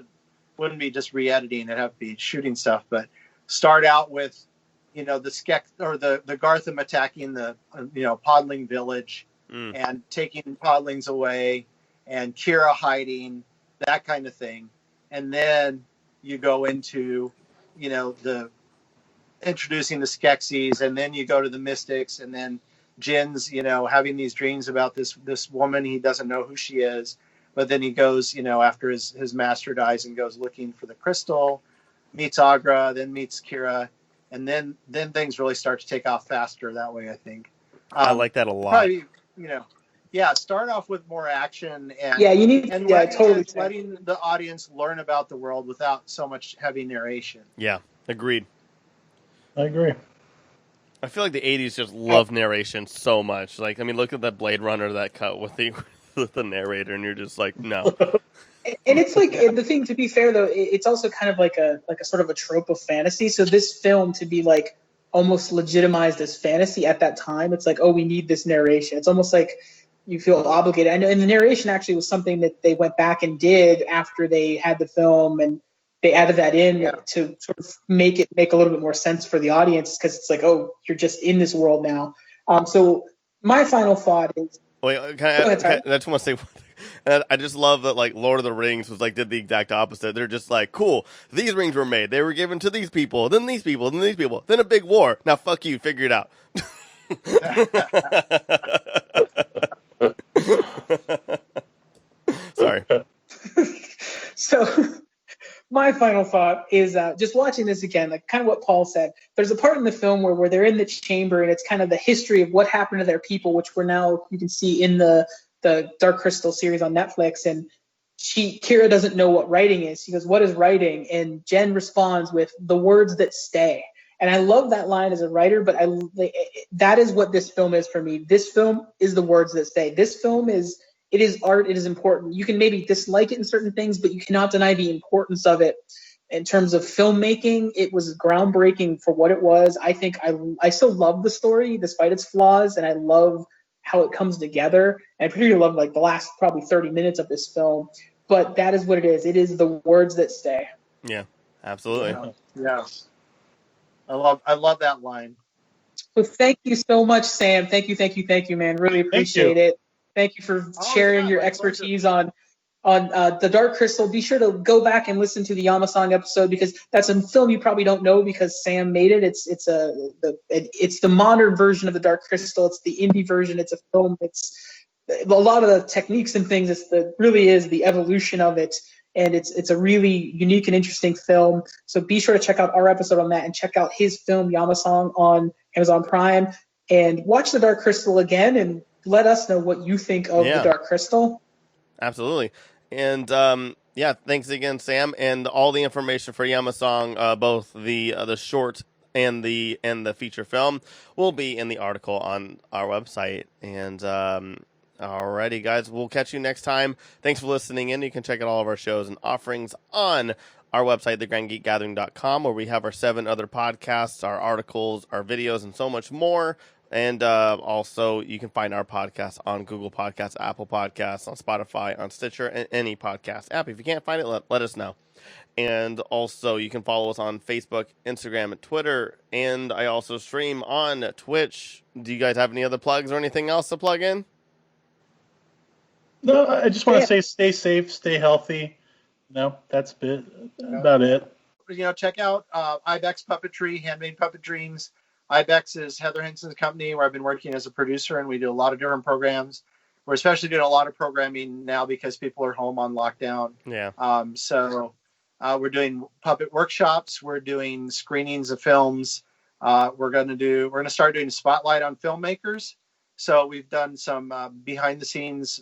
wouldn't be just re-editing; it'd have to be shooting stuff. But start out with, the Skek or the Gartham attacking the Podling village and taking Podlings away, and Kira hiding, that kind of thing, and then you go into, the introducing the Skeksis, and then you go to the Mystics, and then Jin's, having these dreams about this woman. He doesn't know who she is. But then he goes, after his master dies and goes looking for the crystal, meets Agra, then meets Kira, and then things really start to take off faster that way, I think. I like that a lot. Probably, start off with more action and letting the audience learn about the world without so much heavy narration. Yeah, agreed. I agree. I feel like the 80s just love narration so much. Like, I mean, look at that Blade Runner that cut with the narrator, and you're just like, no. And it's like the thing. To be fair, though, it's also kind of like a sort of a trope of fantasy. So this film to be like almost legitimized as fantasy at that time, it's like, oh, we need this narration. It's almost like you feel obligated. And the narration actually was something that they went back and did after they had the film, and they added that in to sort of make a little bit more sense for the audience, because it's like, oh, you're just in this world now. So my final thought is, Wait, I just want to say one thing. And I just love that, like, Lord of the Rings was like did the exact opposite. They're just like, cool, these rings were made. They were given to these people, then these people, then these people, then a big war. Now fuck you, figure it out. Sorry. So my final thought is just watching this again, like kind of what Paul said. There's a part in the film where they're in the chamber and it's kind of the history of what happened to their people, which we're now, you can see in the Dark Crystal series on Netflix. And Kira doesn't know what writing is. She goes, "What is writing?" And Jen responds with, "The words that stay." And I love that line as a writer, but that is what this film is for me. This film is the words that stay. This film is art. It is important. You can maybe dislike it in certain things, but you cannot deny the importance of it. In terms of filmmaking, it was groundbreaking for what it was. I think I still love the story despite its flaws, and I love how it comes together. And I particularly love like the last probably 30 minutes of this film. But that is what it is. It is the words that stay. Yeah, absolutely. Yes. I love that line. So thank you so much, Sam. Thank you, man. Really appreciate it. Thank you for sharing your expertise on the Dark Crystal. Be sure to go back and listen to the Yamasong episode because that's a film you probably don't know because Sam made it. It's the modern version of the Dark Crystal. It's the indie version. It's a film. It's a lot of the techniques and things. Really is the evolution of it. And it's a really unique and interesting film. So be sure to check out our episode on that and check out his film Yamasong on Amazon Prime and watch the Dark Crystal again and let us know what you think of the Dark Crystal. Absolutely. And thanks again, Sam. And all the information for Yamasong, both the short and the feature film, will be in the article on our website. And alrighty, guys, we'll catch you next time. Thanks for listening in. You can check out all of our shows and offerings on our website, thegrandgeekgathering.com, where we have our 7 other podcasts, our articles, our videos, and so much more. And also, you can find our podcast on Google Podcasts, Apple Podcasts, on Spotify, on Stitcher, and any podcast app. If you can't find it, let us know. And also, you can follow us on Facebook, Instagram, and Twitter. And I also stream on Twitch. Do you guys have any other plugs or anything else to plug in? No, I just want to say stay safe, stay healthy. No, that's about it. Check out Ibex Puppetry, Handmade Puppet Dreams. Ibex is Heather Henson's company where I've been working as a producer, and we do a lot of different programs. We're especially doing a lot of programming now because people are home on lockdown. Yeah. So we're doing puppet workshops. We're doing screenings of films. We're going to start doing a spotlight on filmmakers. So we've done some behind the scenes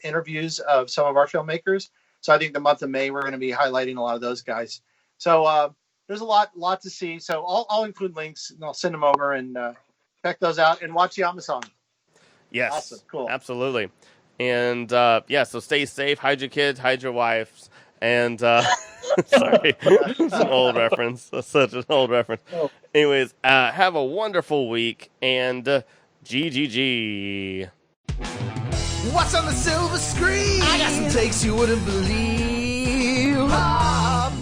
interviews of some of our filmmakers. So I think the month of May, we're going to be highlighting a lot of those guys. So there's a lot to see. So I'll include links and I'll send them over and check those out and watch Yamasong. Yes. Awesome. Cool. Absolutely. And so stay safe, hide your kids, hide your wives. And sorry, it's an old reference. That's such an old reference. Oh. Anyways, have a wonderful week and GGG. What's on the silver screen? I got some takes you wouldn't believe. Popmosis.